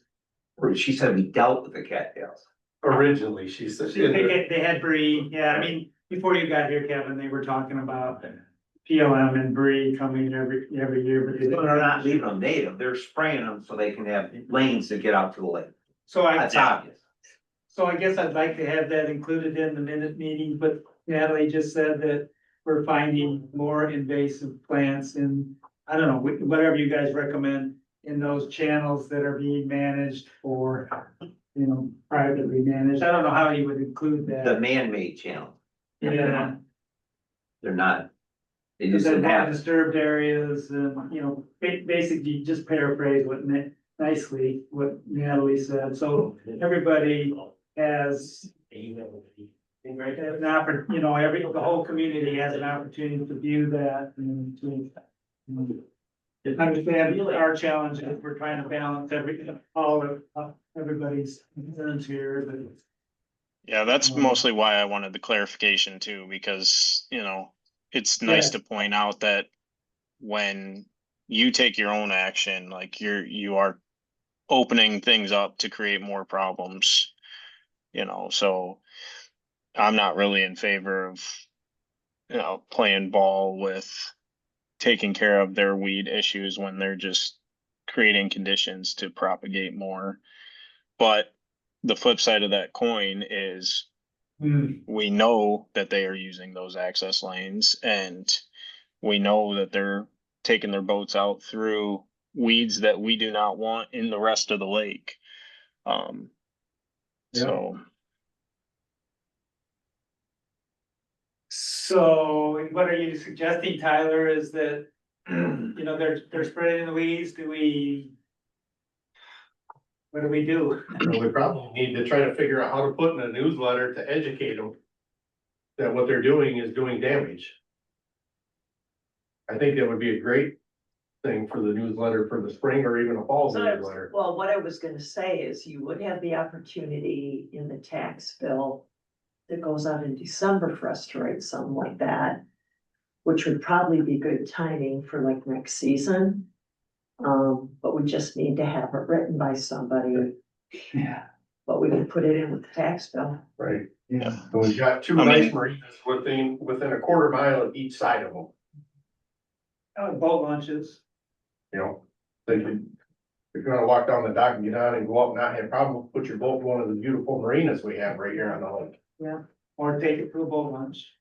S6: or she said we dealt with the cattails.
S4: Originally, she said.
S1: They had Bree, yeah, I mean, before you got here, Kevin, they were talking about PLM and Bree coming every year, but.
S6: They're not leaving them native, they're spraying them so they can have lanes to get out to the lake.
S1: So
S6: That's obvious.
S1: So I guess I'd like to have that included in the minute meeting, but Natalie just said that we're finding more invasive plants in, I don't know, whatever you guys recommend in those channels that are being managed or, you know, privately managed. I don't know how you would include
S6: The
S1: that.
S6: man-made channel,
S1: Yeah,
S6: they're not. They
S1: because
S6: just
S1: they're
S6: didn't
S1: more
S6: have.
S1: disturbed areas and, you know, basically just paraphrase what nicely what Natalie said. So everybody has an you know, the whole community has an opportunity to view that and to understand our challenges. We're trying to balance everybody's concerns here, but.
S8: Yeah, that's mostly why I wanted the clarification too, because, you know, it's nice to point out that when you take your own action, like you are opening things up to create more problems, you know, so I'm not really in favor of, you know, playing ball with taking care of their weed issues when they're just creating conditions to propagate more. But the flip side of that coin is we know that they are using those access lanes, and we know that they're taking their boats out through weeds that we do not want in the rest of the lake. So
S1: So what are you suggesting, Tyler, is that, you know, they're spreading the weeds, what do we do?
S4: We probably need to try to figure out how to put in a newsletter to educate them that what they're doing is doing damage. I think that would be a great thing for the newsletter for the spring or even a fall newsletter.
S2: Well, what I was gonna say is you would have the opportunity in the tax bill that goes out in December for us to write something like that, which would probably be good timing for like next season. But we just need to have it written by somebody,
S1: Yeah.
S2: but we can put it in with the tax bill.
S4: Right,
S1: Yeah.
S4: and we've got two
S8: I
S4: nice
S8: mean-
S4: marinas within a quarter mile of each side of them,
S1: Boat launches.
S4: you know? They could, if you wanna walk down the dock and get on and go up, and not have problem, put your boat in one of the beautiful marinas we have right here on the lake.
S1: Or take it to a boat launch.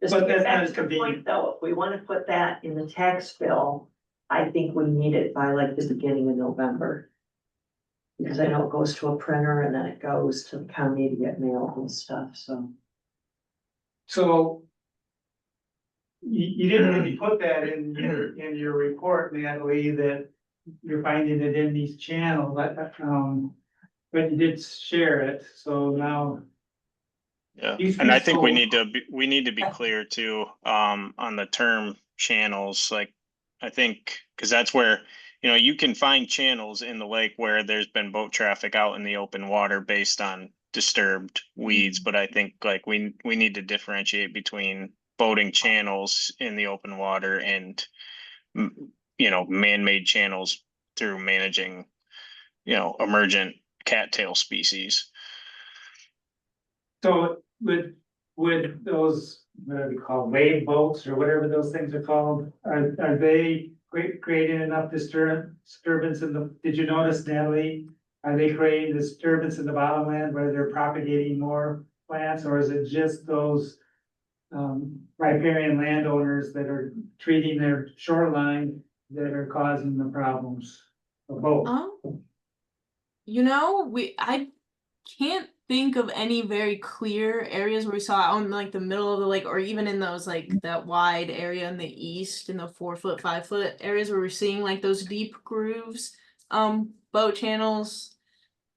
S2: Just
S1: But
S2: to get
S1: that's not
S2: back
S1: as
S2: to the
S1: convenient.
S2: point though, if we wanna put that in the tax bill, I think we need it by like the beginning of November. Because I know it goes to a printer and then it goes to the county to get mailed and stuff, so.
S1: So. You didn't really put that in your report, Natalie, that you're finding it in these channels, but you did share it, so now.
S8: yeah,
S1: These
S8: and I think we
S1: people-
S8: need to be clear too, on the term channels, like, I think, cause that's where you know, you can find channels in the lake where there's been boat traffic out in the open water based on disturbed weeds, but I think like we need to differentiate between boating channels in the open water and you know, man-made channels through managing, you know, emergent cattail species.
S1: So would those, what are they called, wave boats or whatever those things are called, are they creating enough disturbance in the, did you notice, Natalie? Are they creating disturbance in the bottomland where they're propagating more plants, or is it just those riparian landowners that are treating their shoreline that are causing the problems? Or both?
S7: You know, I can't think of any very clear areas where we saw out in like the middle of the lake, or even in those like that wide area in the east, in the 4 foot, 5 foot areas where we're seeing like those deep grooves, boat channels.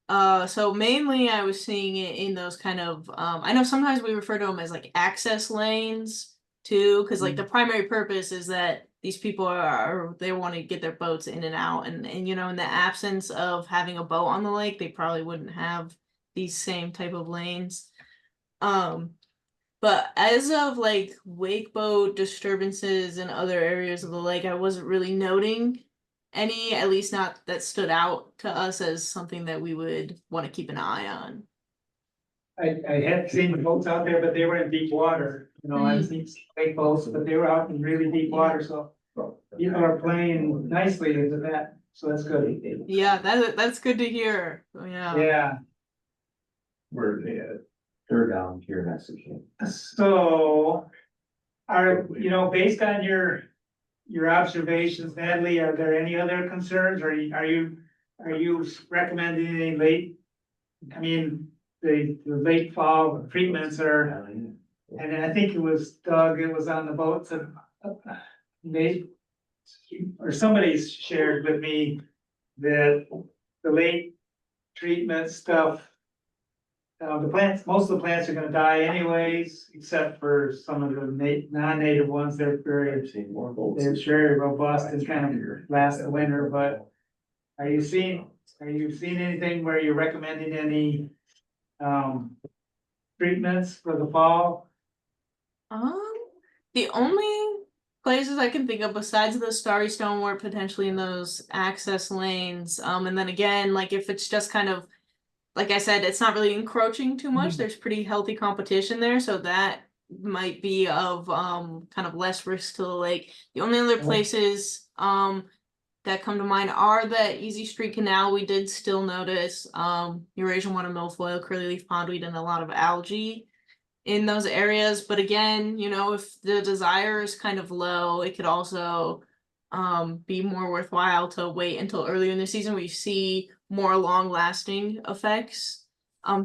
S7: So mainly I was seeing it in those kind of, I know sometimes we refer to them as like access lanes too, because like the primary purpose is that these people they want to get their boats in and out, and you know, in the absence of having a boat on the lake, they probably wouldn't have these same type of lanes. But as of like wake boat disturbances in other areas of the lake, I wasn't really noting any, at least not that stood out to us as something that we would want to keep an eye on.
S1: I had seen the boats out there, but they were in deep water, you know, I've seen big boats, but they were out in really deep water, so. People are playing nicely into that, so that's good.
S7: Yeah, that's good to hear. Yeah.
S1: Yeah,
S10: Where they at? They're down here in Mexico.
S1: so. You know, based on your observations, Natalie, are there any other concerns, or are you recommending any late? I mean, the late fall treatments are, and I think it was Doug, it was on the boats and they, or somebody shared with me that the late treatment stuff, the plants, most of the plants are gonna die anyways, except for some of the non-native ones. They're very robust and kind of last the winter, but are you seeing anything where you're recommending any treatments for the fall?
S7: The only places I can think of besides the starry stone were potentially in those access lanes. And then again, like if it's just kind of, like I said, it's not really encroaching too much. There's pretty healthy competition there, so that might be of kind of less risk to the lake. The only other places that come to mind are the Easy Street Canal. We did still notice Eurasian water milfoil, curly-leaf pondweed, and a lot of algae in those areas. But again, you know, if the desire is kind of low, it could also be more worthwhile to wait until earlier in the season where you see more long-lasting effects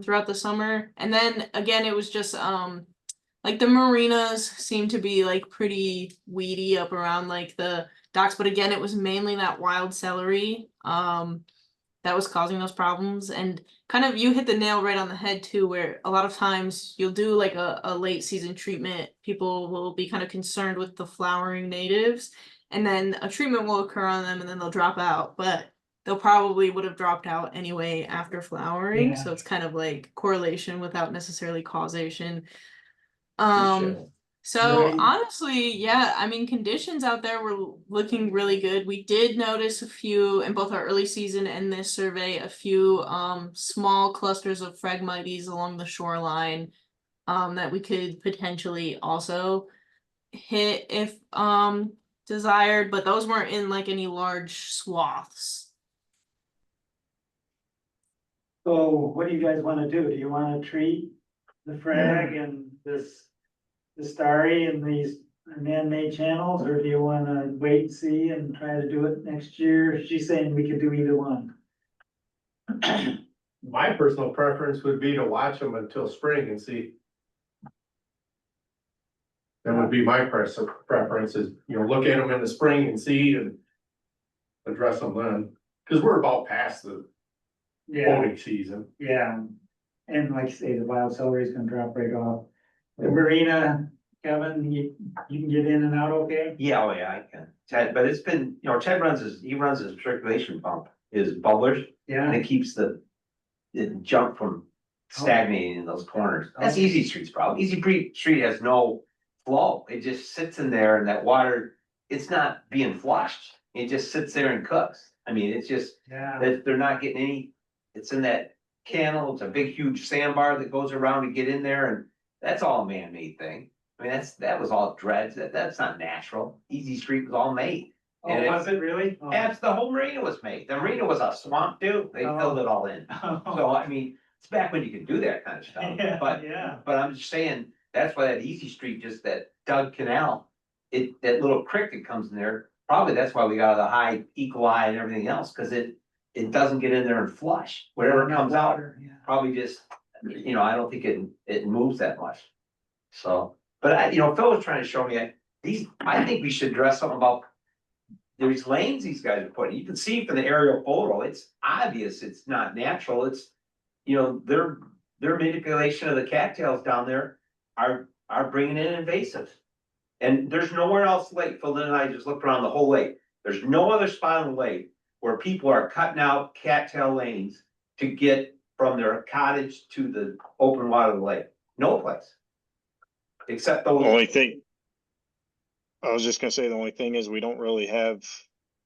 S7: throughout the summer. And then again, it was just like the marinas seem to be like pretty weedy up around like the docks, but again, it was mainly that wild celery that was causing those problems. And kind of you hit the nail right on the head too, where a lot of times you'll do like a late season treatment, people will be kind of concerned with the flowering natives, and then a treatment will occur on them and then they'll drop out, but they'll probably would have dropped out anyway after flowering.
S1: Yeah.
S7: So it's kind of like correlation without necessarily causation. So
S1: Right.
S7: honestly, yeah, I mean, conditions out there were looking really good. We did notice a few in both our early season and this survey, a few small clusters of Phragmites along the shoreline that we could potentially also hit if desired, but those weren't in like any large swaths.
S1: So what do you guys wanna do? Do you wanna treat the frag and the starry and these man-made channels, or do you wanna wait and see and try to do it next year? She's saying we could do either one.
S4: My personal preference would be to watch them until spring and see. That would be my preference is, you know, look at them in the spring and see and address them then, cause we're about past the
S1: Yeah,
S4: boating season.
S1: yeah, and like you say, the wild celery is gonna drop right off. The marina, Kevin, you can get in and out okay?
S6: Yeah, oh yeah, I can. Ted, but it's been, you know, Ted he runs his circulation pump, his bubblers, and
S1: Yeah,
S6: it keeps the junk from stagnating in those corners. That's
S1: Okay.
S6: Easy Street's problem. Street has no flow. It just sits in there and that water, it's not being flushed. It just sits there and cooks. I mean, it's just,
S1: yeah.
S6: they're not getting any, it's in that canal. It's a big, huge sandbar that goes around to get in there, and that's all a man-made thing. I mean, that was all dredged. That's not natural. Easy Street was all made.
S1: Oh,
S6: And
S1: was it really? Oh.
S6: That's the whole marina was made. The marina was a swamp too. They filled it all in. So I mean, it's back when you could do that kind of stuff.
S1: Yeah,
S6: But
S1: yeah.
S6: but I'm just saying, that's why that Easy Street, just that Dug Canal, that little creek that comes in there, probably that's why we got the high E. coli and everything else, cause it doesn't get in there and flush. Whatever comes out,
S1: Yeah.
S6: probably just, you know, I don't think it moves that much. So, but you know, Phil was trying to show me, I think we should address something about these lanes these guys are putting. You can see from the aerial photo, it's obvious, it's not natural, it's, you know, their manipulation of the cattails down there are bringing in invasive. And there's nowhere else lake, Phil and I just looked around the whole lake, there's no other spot on the lake where people are cutting out cattail lanes to get from their cottage to the open water of the lake, no place. Except
S8: The
S6: those.
S8: only thing. I was just gonna say, the only thing is we don't really have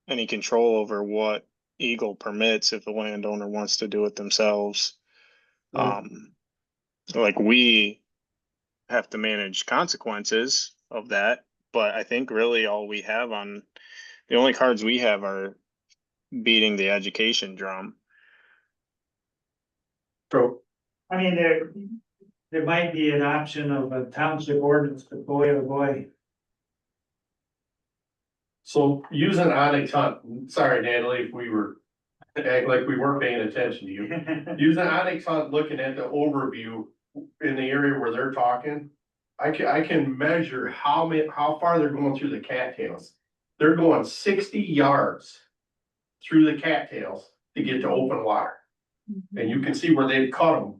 S8: any control over what Eagle permits if the landowner wants to do it themselves. Like we have to manage consequences of that, but I think really all we have the only cards we have are beating the education drum.
S4: So,
S1: I mean, there might be an option of a township ordinance, but boy, oh boy.
S4: so using Onekama, sorry Natalie, if we were, act like we weren't paying attention to you. Using Onekama, looking at the overview in the area where they're talking, I can measure how far they're going through the cattails. They're going 60 yards through the cattails to get to open water. And you can see where they've cut them.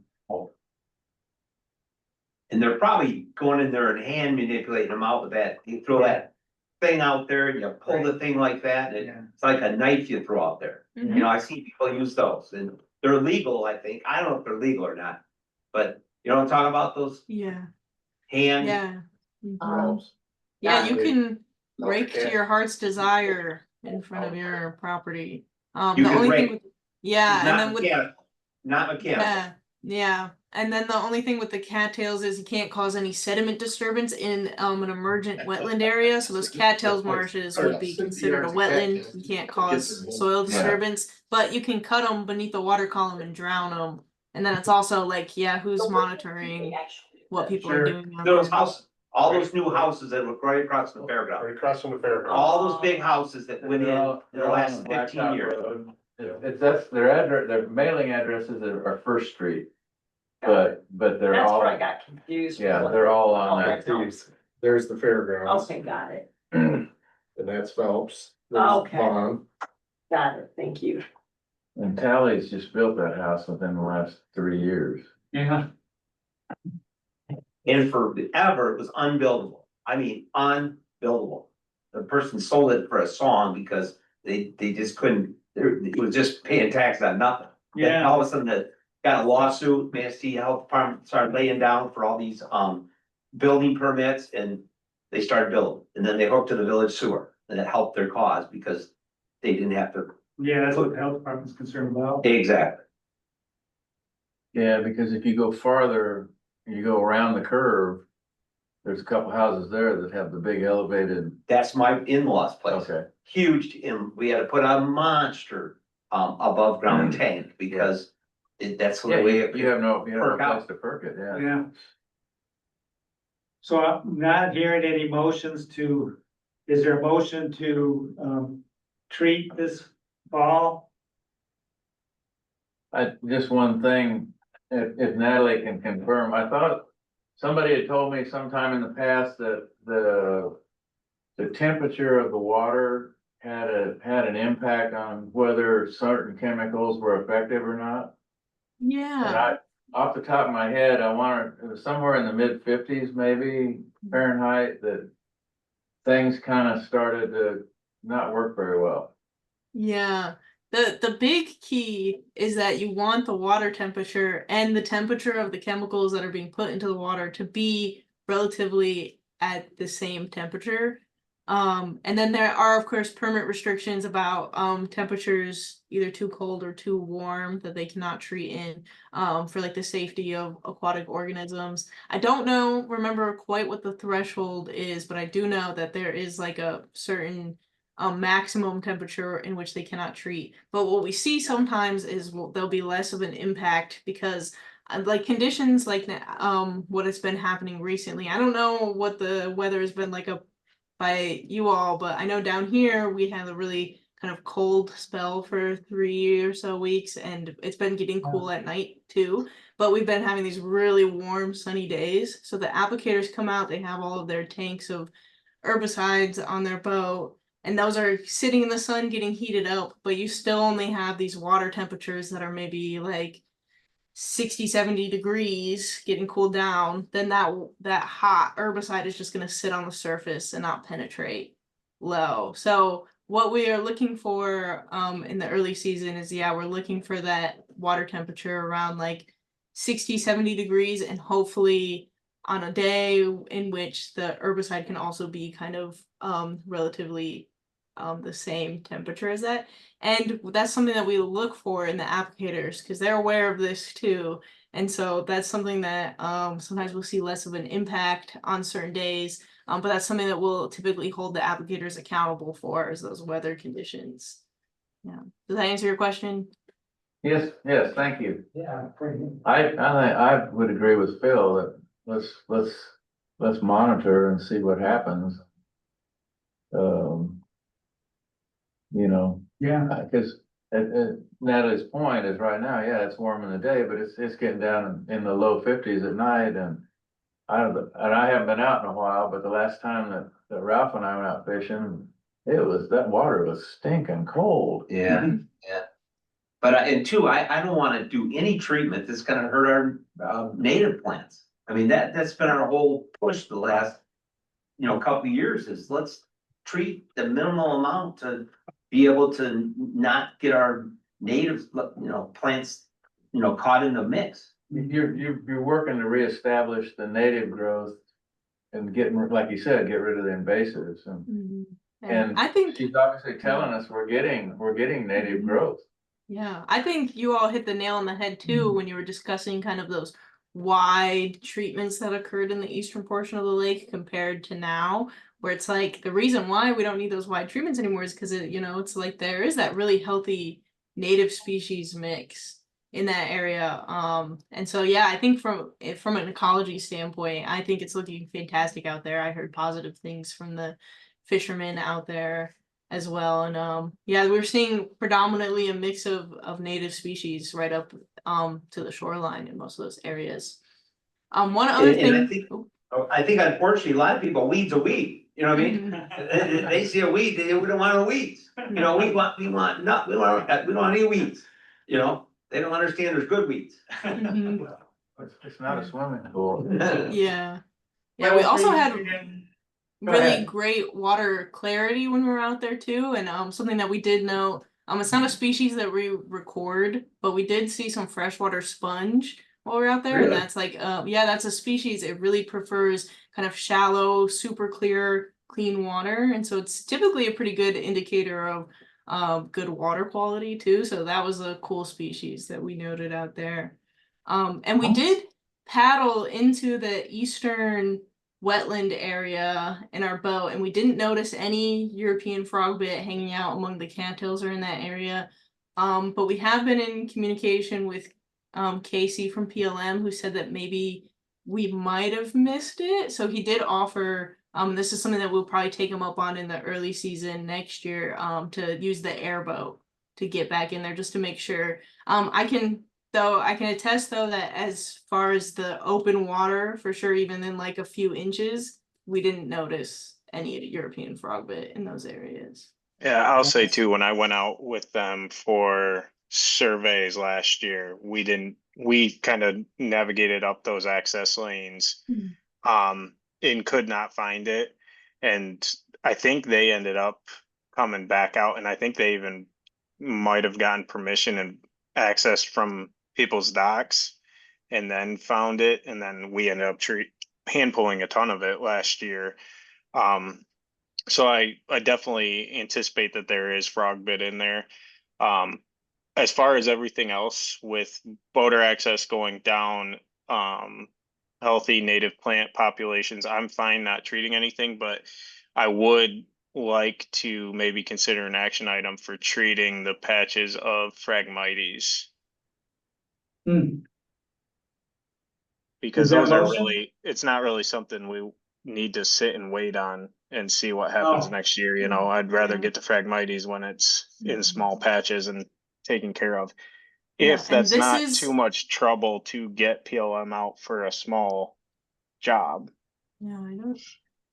S6: And they're probably going in there and hand manipulating them out with that, you throw that thing out there and you pull the thing like that, and
S1: Yeah.
S6: it's like a knife you throw out there.
S7: Mhm.
S6: You know, I see people use those, and they're legal, I think, I don't know if they're legal or not. But you know what I'm talking about, those
S7: Yeah,
S6: hand.
S7: yeah.
S2: Um,
S7: Yeah, you can
S4: Not
S7: rake
S4: the
S7: to your heart's desire in front of your property.
S6: You
S7: The
S6: can
S7: only thing
S6: rake.
S7: with, yeah, and
S6: Not
S7: then with,
S6: mechanical, not mechanical.
S7: yeah, yeah. And then the only thing with the cattails is you can't cause any sediment disturbance in an emergent wetland area. So those cattails marshes would be considered a wetland. You can't cause soil disturbance, but you can cut them beneath the water column and drown them. And then it's also like, yeah, who's monitoring what people are doing out
S6: Those
S7: there?
S6: houses, all those new houses that look right across the fairground,
S4: Right across from the fairground.
S6: all those big houses that went in
S10: They're all-
S6: the
S10: they're all
S6: last
S10: on
S6: 15
S10: Blacktop
S6: years.
S10: Road. That's their address, their mailing addresses are First Street. But they're
S2: That's
S10: all,
S2: where I got confused.
S10: yeah, they're all on that.
S2: Okay,
S4: There's the fairgrounds,
S2: okay, got it,
S4: and that's Phelps. There's
S2: Okay.
S4: Vaughn.
S2: got it, thank you.
S10: And Tally's just built that house within the last 3 years.
S1: Yeah.
S6: And forever, it was unbuildable. I mean, unbuildable. The person sold it for a song because they just couldn't, it was just paying taxes on nothing. Then
S1: Yeah.
S6: all of a sudden, they got a lawsuit, Manistee Health Department started laying down for all these, building permits, and they started building. And then they hooked to the village sewer, and it helped their cause because they didn't have to.
S1: Yeah, that's what the health department's concerned about.
S6: Exactly.
S10: Yeah, because if you go farther, you go around the curve, there's a couple houses there that have the big elevated.
S6: That's my in-laws place.
S10: Okay.
S6: Huge, and we had to put a monster, above ground tank because that's the
S10: Yeah,
S6: way.
S10: you have no
S6: Perk out.
S10: place to perk it, yeah.
S1: Yeah. So I'm not hearing any motions is there a motion to, treat this fall?
S10: Just one thing, if Natalie can confirm, I thought somebody had told me sometime in the past that the temperature of the water had an impact on whether certain chemicals were effective or not. And
S7: Yeah,
S10: off the top of my head, it was somewhere in the mid-50s, maybe Fahrenheit, that things kind of started to not work very well.
S7: Yeah. The big key is that you want the water temperature and the temperature of the chemicals that are being put into the water to be relatively at the same temperature. And then there are, of course, permit restrictions about temperatures either too cold or too warm that they cannot treat in for like the safety of aquatic organisms. I don't remember quite what the threshold is, but I do know that there is like a certain maximum temperature in which they cannot treat. But what we see sometimes is there'll be less of an impact because like conditions like what has been happening recently. I don't know what the weather has been like up by you all, but I know down here we had a really kind of cold spell for 3 or so weeks, and it's been getting cool at night too. But we've been having these really warm, sunny days. So the applicators come out, they have all of their tanks of herbicides on their boat, and those are sitting in the sun getting heated up, but you still only have these water temperatures that are maybe like 60-70 degrees getting cooled down. Then that hot herbicide is just going to sit on the surface and not penetrate low. So what we are looking for in the early season is, yeah, we're looking for that water temperature around like 60-70 degrees, and hopefully on a day in which the herbicide can also be kind of relatively the same temperature as that. And that's something that we look for in the applicators because they're aware of this too. And so that's something that sometimes we'll see less of an impact on certain days. But that's something that we'll typically hold the applicators accountable for, is those weather conditions. Yeah. Does that answer your question?
S10: Yes, thank you.
S9: Yeah.
S10: I would agree with Phil that let's monitor and see what happens. You know,
S1: Yeah.
S10: because Natalie's point is right now, yeah, it's warm in the day, but it's getting down in the low 50s at night, and I haven't been out in a while, but the last time that Ralph and I went out fishing, that water was stinking cold.
S6: Yeah, yeah. But and two, I don't wanna do any treatment that's gonna hurt our native plants. I mean, that's been our whole push the last, couple of years, is let's treat the minimal amount to be able to not get our native, plants, caught in the mix.
S10: You're working to reestablish the native growth and like you said, get rid of the invasives, and
S7: I think
S10: she's obviously telling us we're getting native growth.
S7: Yeah, I think you all hit the nail on the head too when you were discussing kind of those wide treatments that occurred in the eastern portion of the lake compared to now, where it's like the reason why we don't need those wide treatments anymore is because it's like there is that really healthy native species mix in that area. And so yeah, I think from an ecology standpoint, I think it's looking fantastic out there. I heard positive things from the fishermen out there as well. And yeah, we're seeing predominantly a mix of native species right up to the shoreline in most of those areas. One other thing.
S6: I think unfortunately, a lot of people, weed's a weed, you know what I mean? They see a weed, we don't want no weeds, we don't want any weeds, they don't understand there's good weeds.
S10: It's not a swimming pool.
S7: Yeah. Yeah, we also had really great water clarity when we were out there too. And something that we did note, it's not a species that we record, but we did see some freshwater sponge while we were out there.
S6: Really?
S7: And that's like, yeah, that's a species. It really prefers kind of shallow, super clear, clean water. And so it's typically a pretty good indicator of good water quality too. So that was a cool species that we noted out there. And we did paddle into the eastern wetland area in our boat, and we didn't notice any European frogbit hanging out among the cattails or in that area. But we have been in communication with Casey from PLM, who said that maybe we might have missed it. So he did offer, this is something that we'll probably take him up on in the early season next year, to use the airboat to get back in there just to make sure. I can attest though that as far as the open water, for sure, even in like a few inches, we didn't notice any European frogbit in those areas.
S8: Yeah, I'll say too, when I went out with them for surveys last year, we didn't we kind of navigated up those access lanes. And could not find it. And I think they ended up coming back out, and I think they even might have gotten permission and access from people's docks and then found it, and then we ended up hand pulling a ton of it last year. So I definitely anticipate that there is frog bit in there. As far as everything else with boater access going down, healthy native plant populations, I'm fine not treating anything, but I would like to maybe consider an action item for treating the patches of Phragmites.
S1: Hmm.
S8: Because
S1: Is that
S8: those are
S1: motion?
S8: really, it's not really something we need to sit and wait on and see what happens
S1: Oh.
S8: next year, you know, I'd rather get to Phragmites when it's in small patches and taken care of.
S7: Yeah,
S8: If
S7: and
S8: that's
S7: this
S8: not
S7: is-
S8: too much trouble to get PLM out for a small job.
S7: Yeah,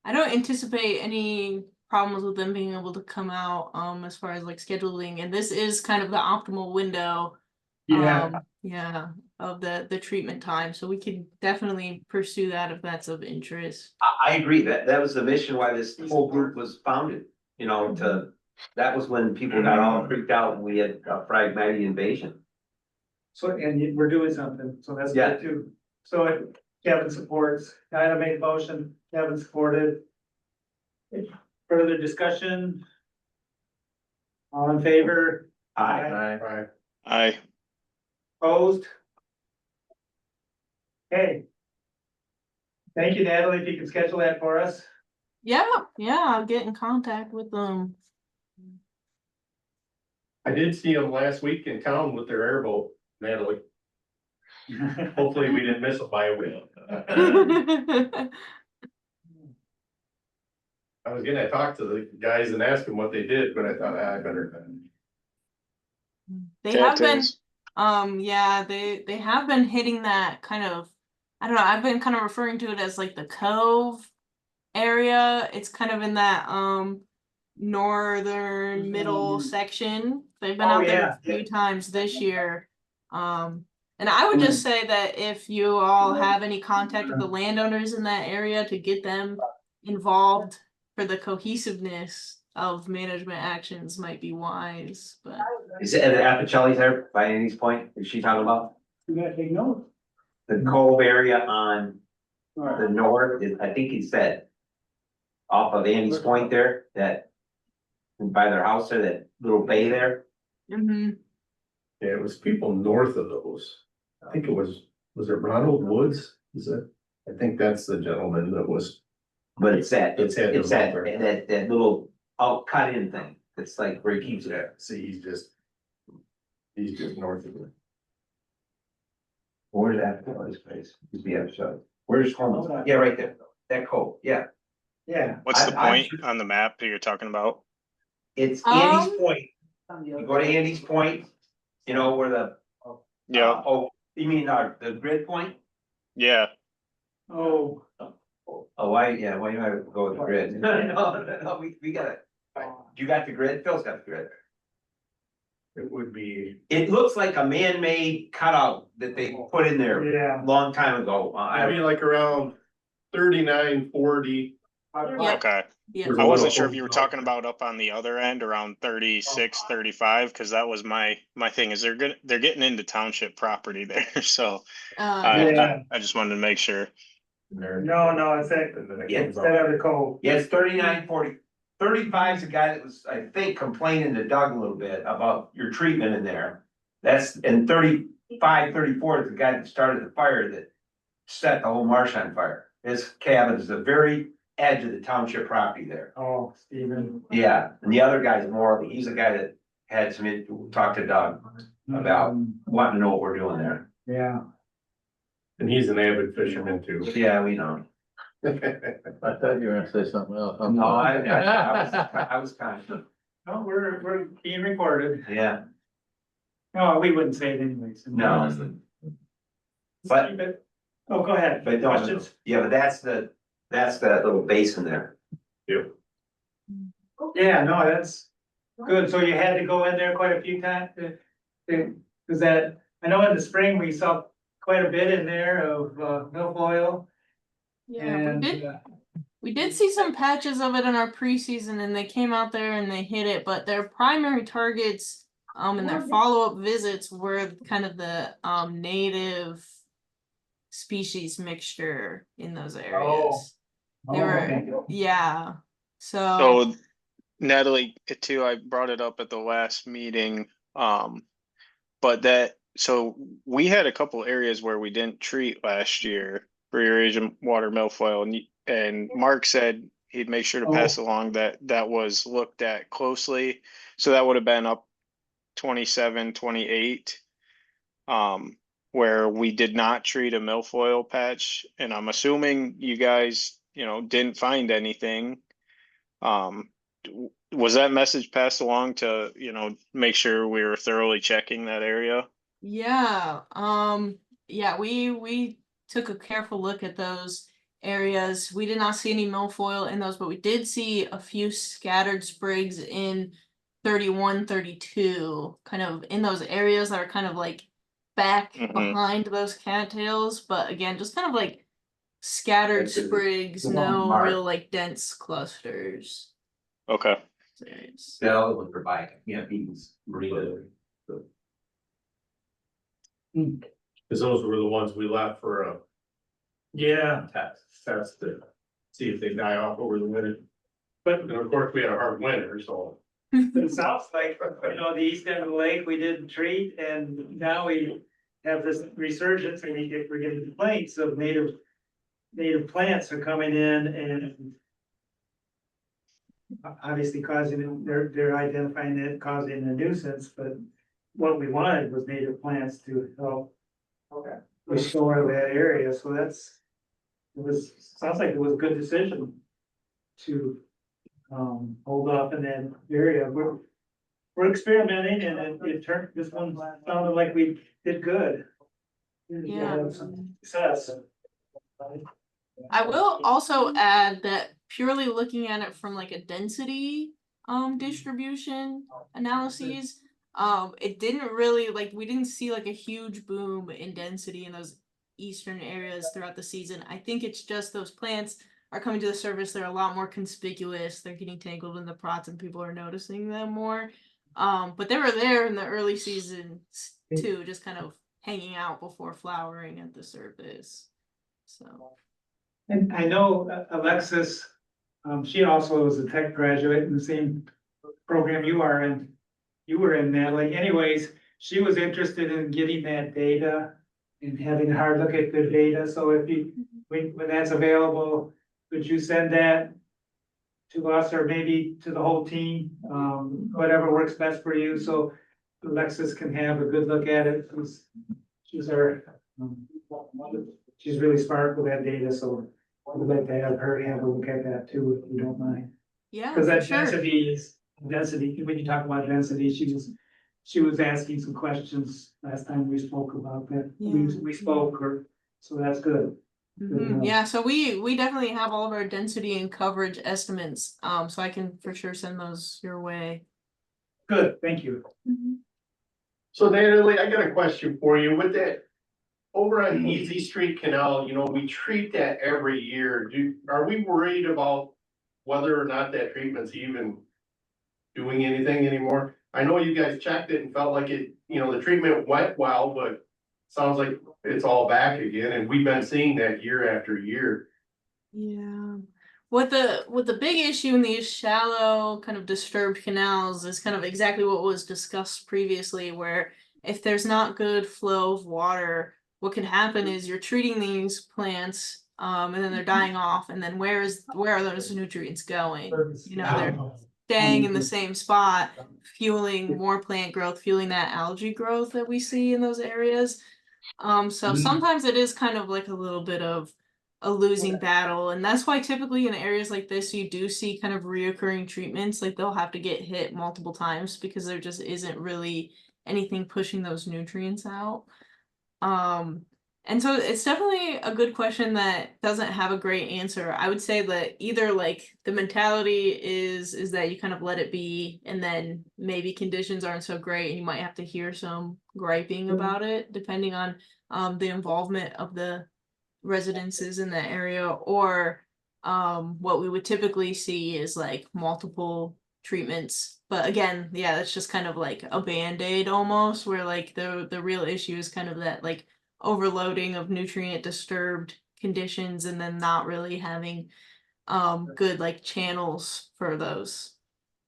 S7: I don't anticipate any problems with them being able to come out, as far as like scheduling, and this is kind of the optimal window.
S1: Yeah.
S7: Yeah, of the treatment time, so we can definitely pursue that if that's of interest.
S6: I agree, that was the mission why this whole group was founded, you know, that was when people got all freaked out and we had a Phragmite invasion.
S1: So, and we're doing something, so that's
S6: Yeah.
S1: good too. So Kevin supports, Dinah made a motion, Kevin supported. Further discussion? All in favor?
S8: I
S1: Opposed? Okay. Thank you, Natalie, if you can schedule that for us.
S7: Yeah, I'll get in contact with them.
S4: I did see them last week in town with their airboat, Natalie. Hopefully we didn't miss them by a wheel. I was gonna talk to the guys and ask them what they did, but I thought I better.
S7: They have been,
S8: cattails.
S7: yeah, they have been hitting that kind of, I don't know, I've been kind of referring to it as like the cove area. It's kind of in that northern middle section. They've been
S1: Oh,
S7: out there
S1: yeah,
S7: a few times this year. And I would just say that if you all have any contact with the landowners in that area to get them involved for the cohesiveness of management actions might be wise, but.
S6: Is it the Apicelli's there by Andy's Point, is she talking about?
S1: You gotta take note.
S6: The cove area on
S1: All
S6: the
S1: right.
S6: north, I think he said. Off of Andy's Point there, that. By their house there, that little bay there.
S7: Mm-hmm.
S4: Yeah, it was people north of those. I think it was it Ronald Woods? Is it? I think that's the gentleman that was.
S6: But it's that,
S4: It's had
S6: it's
S4: them
S6: that,
S4: out there.
S6: that little out cut in thing, it's like where he keeps it.
S4: Yeah, see, he's just north of it.
S6: Where's that, this place, used to be Apicelli, where's home, yeah, right there, that cove, yeah.
S1: Yeah.
S8: What's the
S6: I-
S8: point on the map that you're talking about?
S6: It's Andy's
S7: Um,
S6: Point, you go to Andy's Point, you know, where the.
S8: Yeah,
S6: Oh, you mean, the grid point?
S8: yeah.
S1: Oh.
S6: Oh, why do I go with the grid? No, we got it. You got the grid, Phil's got the grid.
S4: It would be,
S6: It looks like a man-made cutout that they put in there
S1: Yeah.
S6: a long time ago.
S4: I mean, like around 39, 40.
S7: Yeah.
S8: Okay.
S7: Yeah.
S4: There's
S8: I
S4: a
S8: wasn't
S4: little
S8: sure if you were
S4: hole.
S8: talking about up on the other end around 36, 35, because that was my thing is they're getting into township property there. So
S1: Yeah.
S8: I just wanted to make sure.
S1: No, it's that,
S6: Yeah.
S1: it's that other cove.
S6: Yeah, it's 39, 40. 35 is the guy that was, I think, complaining to Doug a little bit about your treatment in there. That's, and 35, 34 is the guy that started the fire that set the whole marsh on fire. His cabin is the very edge of the township property there.
S1: Oh, Stephen.
S6: Yeah, and the other guy's more, he's the guy that had some, talked to Doug about wanting to know what we're doing there.
S1: Yeah.
S4: And he's an avid fisherman too.
S6: Yeah, we know.
S10: I thought you were gonna say something else.
S6: No, I was kind of,
S1: No, we're being recorded.
S6: yeah,
S1: No, we wouldn't say it anyways.
S6: no. But-
S1: Oh, go ahead.
S6: But no,
S1: Questions?
S6: yeah, but that's that little basin there.
S4: Yep.
S1: Yeah, no, that's good. So you had to go in there quite a few times? Is that, I know in the spring we saw quite a bit in there of, milfoil.
S7: Yeah,
S1: And,
S7: we did see some patches of it in our preseason and they came out there and they hit it, but their primary targets in their follow-up visits were kind of the native species mixture in those areas. They were,
S1: okay.
S7: yeah.
S8: So Natalie, too, I brought it up at the last meeting, but so we had a couple areas where we didn't treat last year for your Asian water milfoil, and Mark said he'd make sure to pass along that was looked at closely. So that would have been up 27, 28, where we did not treat a milfoil patch, and I'm assuming you guys, didn't find anything. Was that message passed along to, make sure we were thoroughly checking that area?
S7: Yeah, yeah, we took a careful look at those areas. We did not see any milfoil in those, but we did see a few scattered sprigs in 31, 32, kind of in those areas that are kind of like back behind those cattails, but again, just kind of like scattered
S6: That's it.
S7: sprigs,
S6: The one
S7: no
S6: mark.
S7: real like dense clusters.
S8: Okay.
S7: There's-
S6: Bill would provide, these marina.
S11: Cause those were the ones we left for a
S1: Yeah,
S11: test to see if they die off over the winter. But and of course, we had a hard winter, so.
S1: it sounds like, the east end of the lake, we didn't treat, and now we have this resurgence, and we're getting complaints of native plants are coming in and obviously causing, they're identifying it causing a nuisance, but what we wanted was native plants to help restore that area, so sounds like it was a good decision to hold off in that area. We're experimenting and it turned, this one sounded like we did good.
S7: Yeah.
S1: Had some success.
S7: I will also add that purely looking at it from like a density distribution analyses, it didn't really we didn't see like a huge boom in density in those eastern areas throughout the season. I think it's just those plants are coming to the surface, they're a lot more conspicuous, they're getting tangled in the pots and people are noticing them more. But they were there in the early season too, just kind of hanging out before flowering at the surface. So
S1: And I know Alexis, she also was a tech graduate in the same program you are in. You were in, Natalie. Anyways, she was interested in getting that data and having a hard look at the data. So if when that's available, could you send that to us or maybe to the whole team? Whatever works best for you. So Alexis can have a good look at it. She's she's really smart with that data, so I'd like to have her have a look at that too, if you don't mind.
S7: yeah,
S1: Cause that
S7: for sure.
S1: density, when you talk about density, she was asking some questions last time we spoke about that. We spoke, so that's good.
S7: Yeah, so we definitely have all of our density and coverage estimates. So I can for sure send those your way.
S1: Good, thank you.
S4: So Natalie, I got a question for you. With that, over on Easy Street Canal, we treat that every year. Are we worried about whether or not that treatment's even doing anything anymore? I know you guys checked it and felt like it, the treatment went well, but sounds like it's all back again, and we've been seeing that year after year.
S7: Yeah. What the big issue in these shallow kind of disturbed canals is kind of exactly what was discussed previously, where if there's not good flow of water, what can happen is you're treating these plants and then they're dying off, and then where are those nutrients going? They're staying in the same spot, fueling more plant growth, fueling that algae growth that we see in those areas. So sometimes it is kind of like a little bit of a losing battle, and that's why typically in areas like this you do see kind of reoccurring treatments, like they'll have to get hit multiple times because there just isn't really anything pushing those nutrients out. And so it's definitely a good question that doesn't have a great answer. I would say that either like the mentality is that you kind of let it be, and then maybe conditions aren't so great and you might have to hear some griping about it, depending on the involvement of the residences in that area, or what we would typically see is like multiple treatments. But again, yeah, that's just kind of like a band-aid almost, where like the real issue is kind of that like overloading of nutrient disturbed conditions, and then not really having good like channels for those.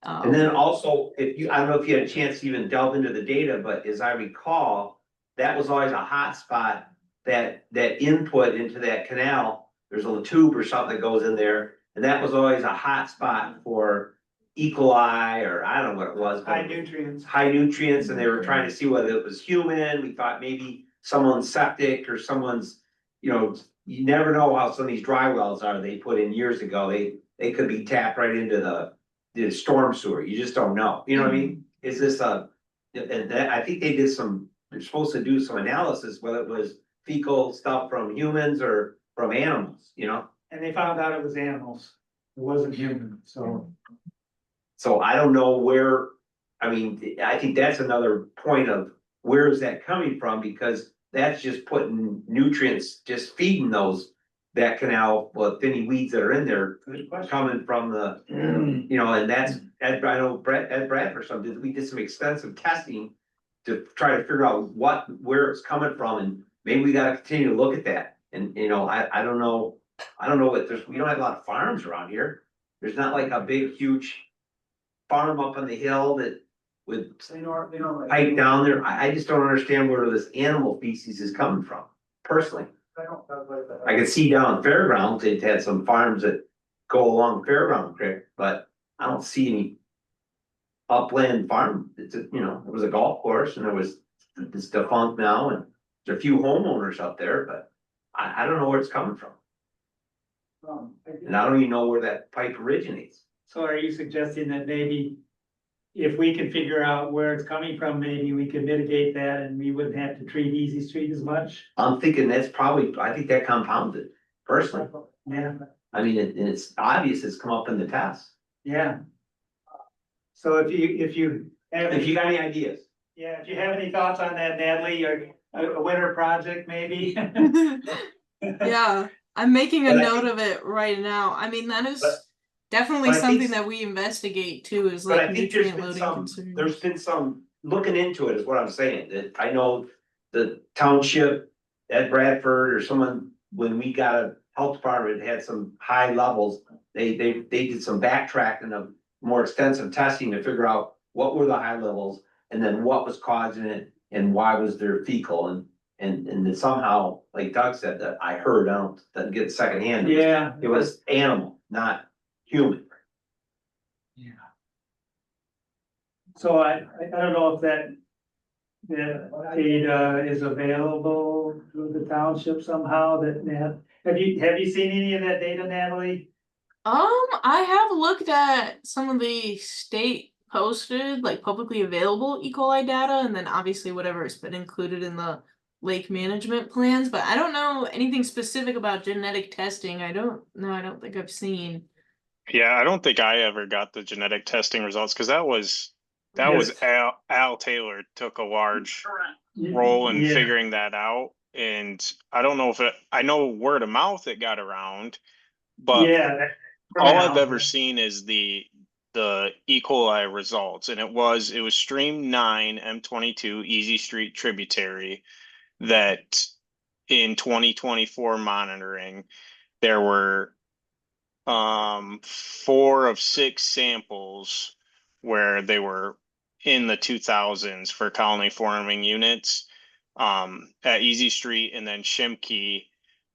S6: And then also, if you, I don't know if you had a chance to even delve into the data, but as I recall, that was always a hot spot, that input into that canal, there's a tube or something that goes in there, and that was always a hot spot for E. coli, or I don't know what it was. but
S1: High nutrients.
S6: High nutrients, and they were trying to see whether it was human. We thought maybe someone's septic or someone's, you never know how some of these dry wells are they put in years ago. They could be tapped right into the storm sewer. You just don't know. You know what I mean? Is this and that, I think they're supposed to do some analysis, whether it was fecal stuff from humans or from animals,
S1: And they found out it was animals. It wasn't human, so.
S6: So I don't know where, I mean, I think that's another point of where is that coming from? Because that's just putting nutrients, just feeding that canal, thinny weeds that are in there,
S1: Good question.
S6: coming from the, and that's, I know Ed Bradford, we did some extensive testing to try to figure out where it's coming from, and maybe we gotta continue to look at that. And, I don't know what, we don't have a lot of farms around here. There's not like a big, huge farm up on the hill that with
S1: They don't.
S6: pipe down there. I just don't understand where this animal feces is coming from, personally. I could see down Fairgrounds, they've had some farms that go along Fairground Creek, but I don't see any upland farm. It was a golf course, and it's defunct now, and there's a few homeowners up there, but I don't know where it's coming from. And I don't even know where that pipe originates.
S1: So are you suggesting that maybe if we can figure out where it's coming from, maybe we could mitigate that and we wouldn't have to treat Easy Street as much?
S6: I'm thinking I think that compounded, personally.
S1: Yeah,
S6: I mean, it's obvious it's come up in the test.
S1: yeah. So if you have.
S6: If you got any ideas.
S1: Yeah, if you have any thoughts on that, Natalie, or a winter project, maybe?
S7: Yeah, I'm making a
S6: But I
S7: note of it right now. I mean, that is
S6: But-
S7: definitely
S6: but I think
S7: something that we investigate too, is
S6: But
S7: like
S6: I think there's
S7: nutrient
S6: been
S7: loading
S6: some,
S7: concerns.
S6: there's been some looking into it is what I'm saying, that I know the township, Ed Bradford or someone, when we got a health department, had some high levels. They did some backtracking of more extensive testing to figure out what were the high levels, and then what was causing it, and why was there fecal, and then somehow, like Doug said, that I heard, I didn't get secondhand.
S1: Yeah.
S6: It was animal, not human.
S1: So I don't know if that data is available through the township somehow, have you seen any of that data, Natalie?
S7: I have looked at some of the state posted, like publicly available E. coli data, and then obviously whatever has been included in the lake management plans, but I don't know anything specific about genetic testing. I don't think I've seen.
S8: Yeah, I don't think I ever got the genetic testing results, because that was
S1: Yes.
S8: Al Taylor took a large role in
S1: Yeah.
S8: figuring that out. And I don't know I know word of mouth it got around, but
S1: Yeah.
S8: all I've ever seen is the E. coli results, and it was stream 9 M22 Easy Street tributary that in 2024 monitoring there were 4 of 6 samples where they were in the 2000s for colony forming units at Easy Street, and then Shimkey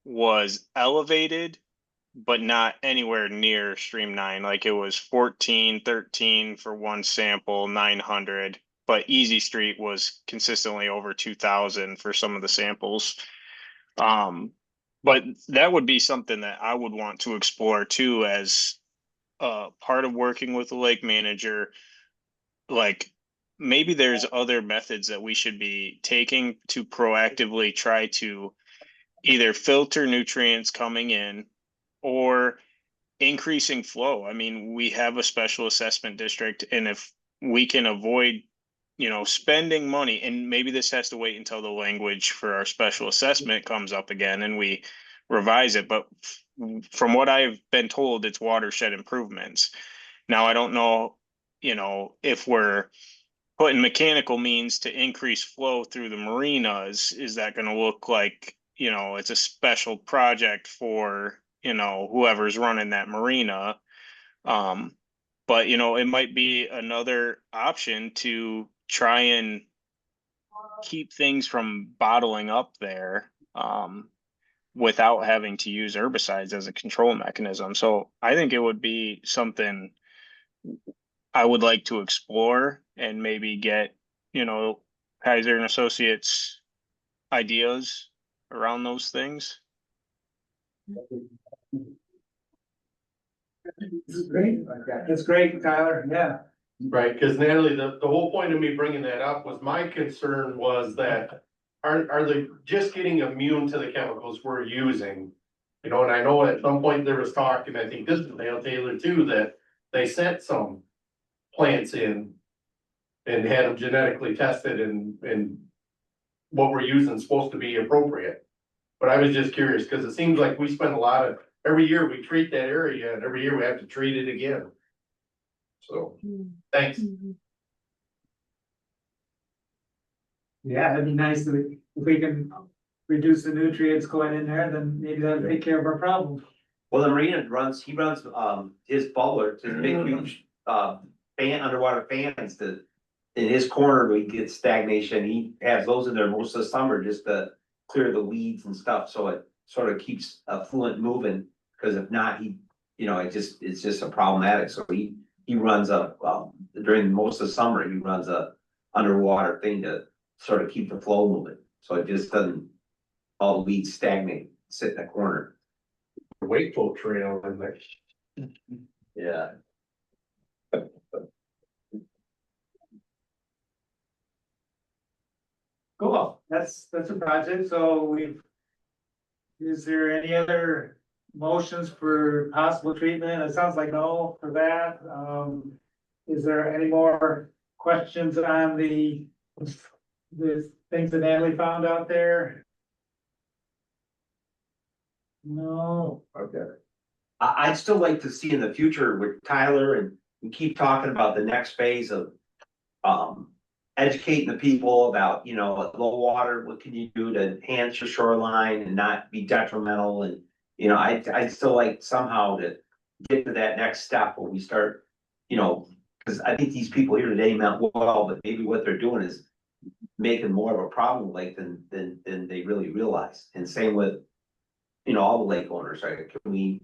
S8: was elevated but not anywhere near stream 9. Like it was 13 for one sample, 900, but Easy Street was consistently over 2000 for some of the samples. But that would be something that I would want to explore too, as part of working with the lake manager. Like maybe there's other methods that we should be taking to proactively try to either filter nutrients coming in or increasing flow. I mean, we have a special assessment district, and if we can avoid, spending money, and maybe this has to wait until the language for our special assessment comes up again and we revise it, but from what I've been told, it's watershed improvements. Now, I don't know, if we're putting mechanical means to increase flow through the marinas, is that gonna look like, it's a special project for, whoever's running that marina? But it might be another option to try and keep things from bottling up there, without having to use herbicides as a control mechanism. So I think it would be something I would like to explore and maybe get, Kaiser and Associates ideas around those things.
S1: That's great, Tyler, yeah.
S11: Right, cause Natalie, the whole point of me bringing that up was my concern was that are they just getting immune to the chemicals we're using? And I know at some point there was talk, and I think this is Dale Taylor too, that they sent some plants in and had them genetically tested and what we're using is supposed to be appropriate. But I was just curious, cause it seems like we spend every year we treat that area and every year we have to treat it again. So, thanks.
S1: Yeah, it'd be nice if we can reduce the nutrients going in there, then maybe that'll take care of our problem.
S6: Well, the marina he runs, his bubbler to big huge, underwater fans in his corner where he gets stagnation. He has those in there most of the summer just to clear the weeds and stuff, so it sort of keeps affluent moving, because if not, it's just a problematic, so he runs during most of the summer, he runs a underwater thing to sort of keep the flow moving, so it just doesn't, all the weeds stagnate, sit in the corner.
S11: Wakeful trail in there.
S6: Yeah.
S1: Cool, that's a project, so is there any other motions for possible treatment? It sounds like no for that. Is there any more questions on the things that Natalie found out there? No,
S5: Okay.
S6: I'd still like to see in the future with Tyler, and we keep talking about the next phase of, educating the people about, low water, what can you do to enhance your shoreline and not be detrimental, and, I'd still like somehow to get to that next step where we start, cause I think these people here today meant well, but maybe what they're doing is making more of a problem like than they really realize, and same with, all the lake owners, right? Can we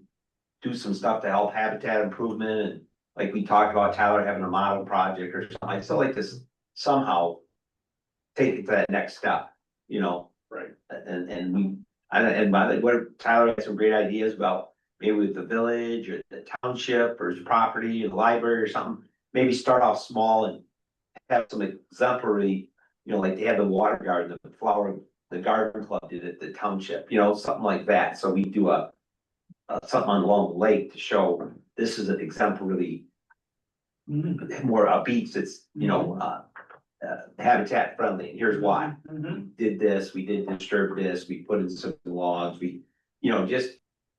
S6: do some stuff to help habitat improvement, and like we talked about Tyler having a model project or something, I'd still like to somehow take it to that next step,
S11: Right.
S6: And by the way, Tyler had some great ideas about maybe with the village or the township or his property or the library or something, maybe start off small and have some exemplary, like they had the water garden, the garden club did at the township, something like that, so we do something along the lake to show this is an exemplary more upbeat, it's, habitat friendly, and here's why. We did this, we didn't disturb this, we put in some logs, we, just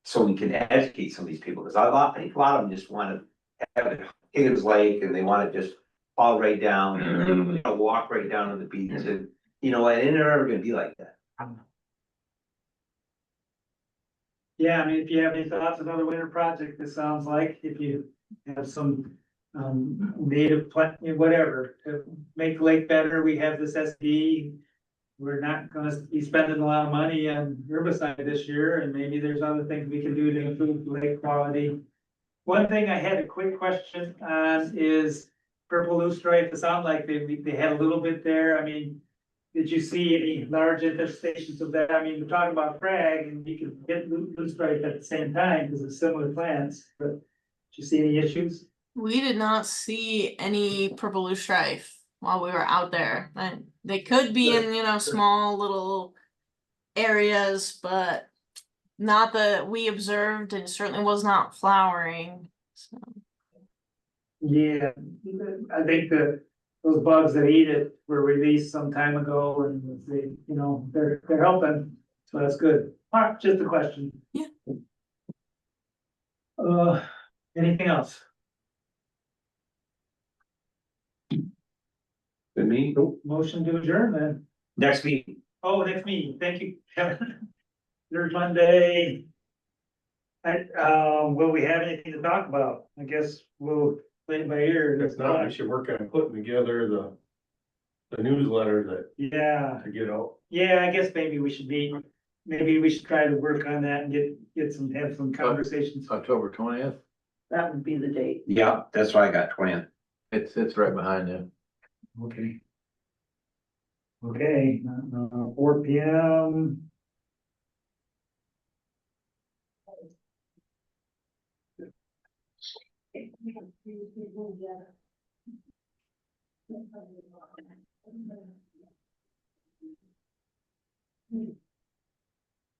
S6: so we can educate some of these people, because I think a lot of them just want to have it Higgins Lake, and they want to just fall right down, and walk right down to the beach, and, and they're never gonna be like that.
S1: yeah, I mean, if you have any thoughts, another winter project, it sounds like, if you have some native plant, whatever, to make the lake better, we have this SD. We're not gonna be spending a lot of money on herbicide this year, and maybe there's other things we can do to improve the lake quality. One thing I had a quick question on is purple loosestrife. It sounded like they had a little bit there. I mean, did you see any large infestations of that? I mean, we're talking about frag, and you can get loosestrife at the same time because it's similar plants, but did you see any issues?
S7: We did not see any purple loosestrife while we were out there. And they could be in, small little areas, but not that we observed, and certainly was not flowering, so.
S1: Yeah, I think that those bugs that eat it were released some time ago and they, you know, they're helping, so that's good. Alright, just a question.
S7: Yeah.
S1: Anything else?
S6: Good me.
S1: Nope. Motion to adjourn then.
S6: Next meeting.
S1: Oh, next meeting, thank you, Kevin. There's Monday. Will we have anything to talk about? I guess we'll play it by ear.
S11: If not, we should work on putting together the newsletter that
S1: Yeah,
S11: to get out.
S1: yeah, I guess maybe we should be, maybe we should try to work on that and have some conversations.
S10: October 20th,
S2: That would be the date.
S6: Yeah, that's what I got, 20th.
S10: it's right behind you.
S1: Okay. Okay, 4 p.m.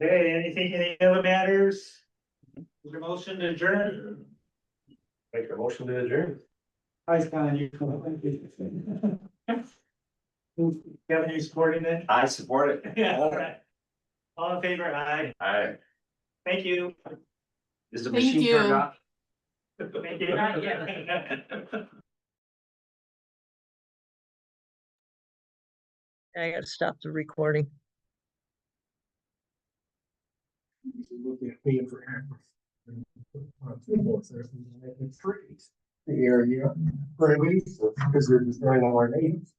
S1: Okay, any other matters? Is there a motion to adjourn?
S11: Make a motion to adjourn.
S1: Hi, Scott, you. Kevin, you supporting it?
S6: I support it.
S1: Yeah, all right. All in favor, aye.
S6: Aye.
S1: Thank you.
S6: Is the
S7: Thank
S6: machine turned
S7: you.
S6: off?
S1: Thank you. Not yet.
S2: I gotta stop the recording.
S11: The area, for at least, because they're destroying all our neighbors.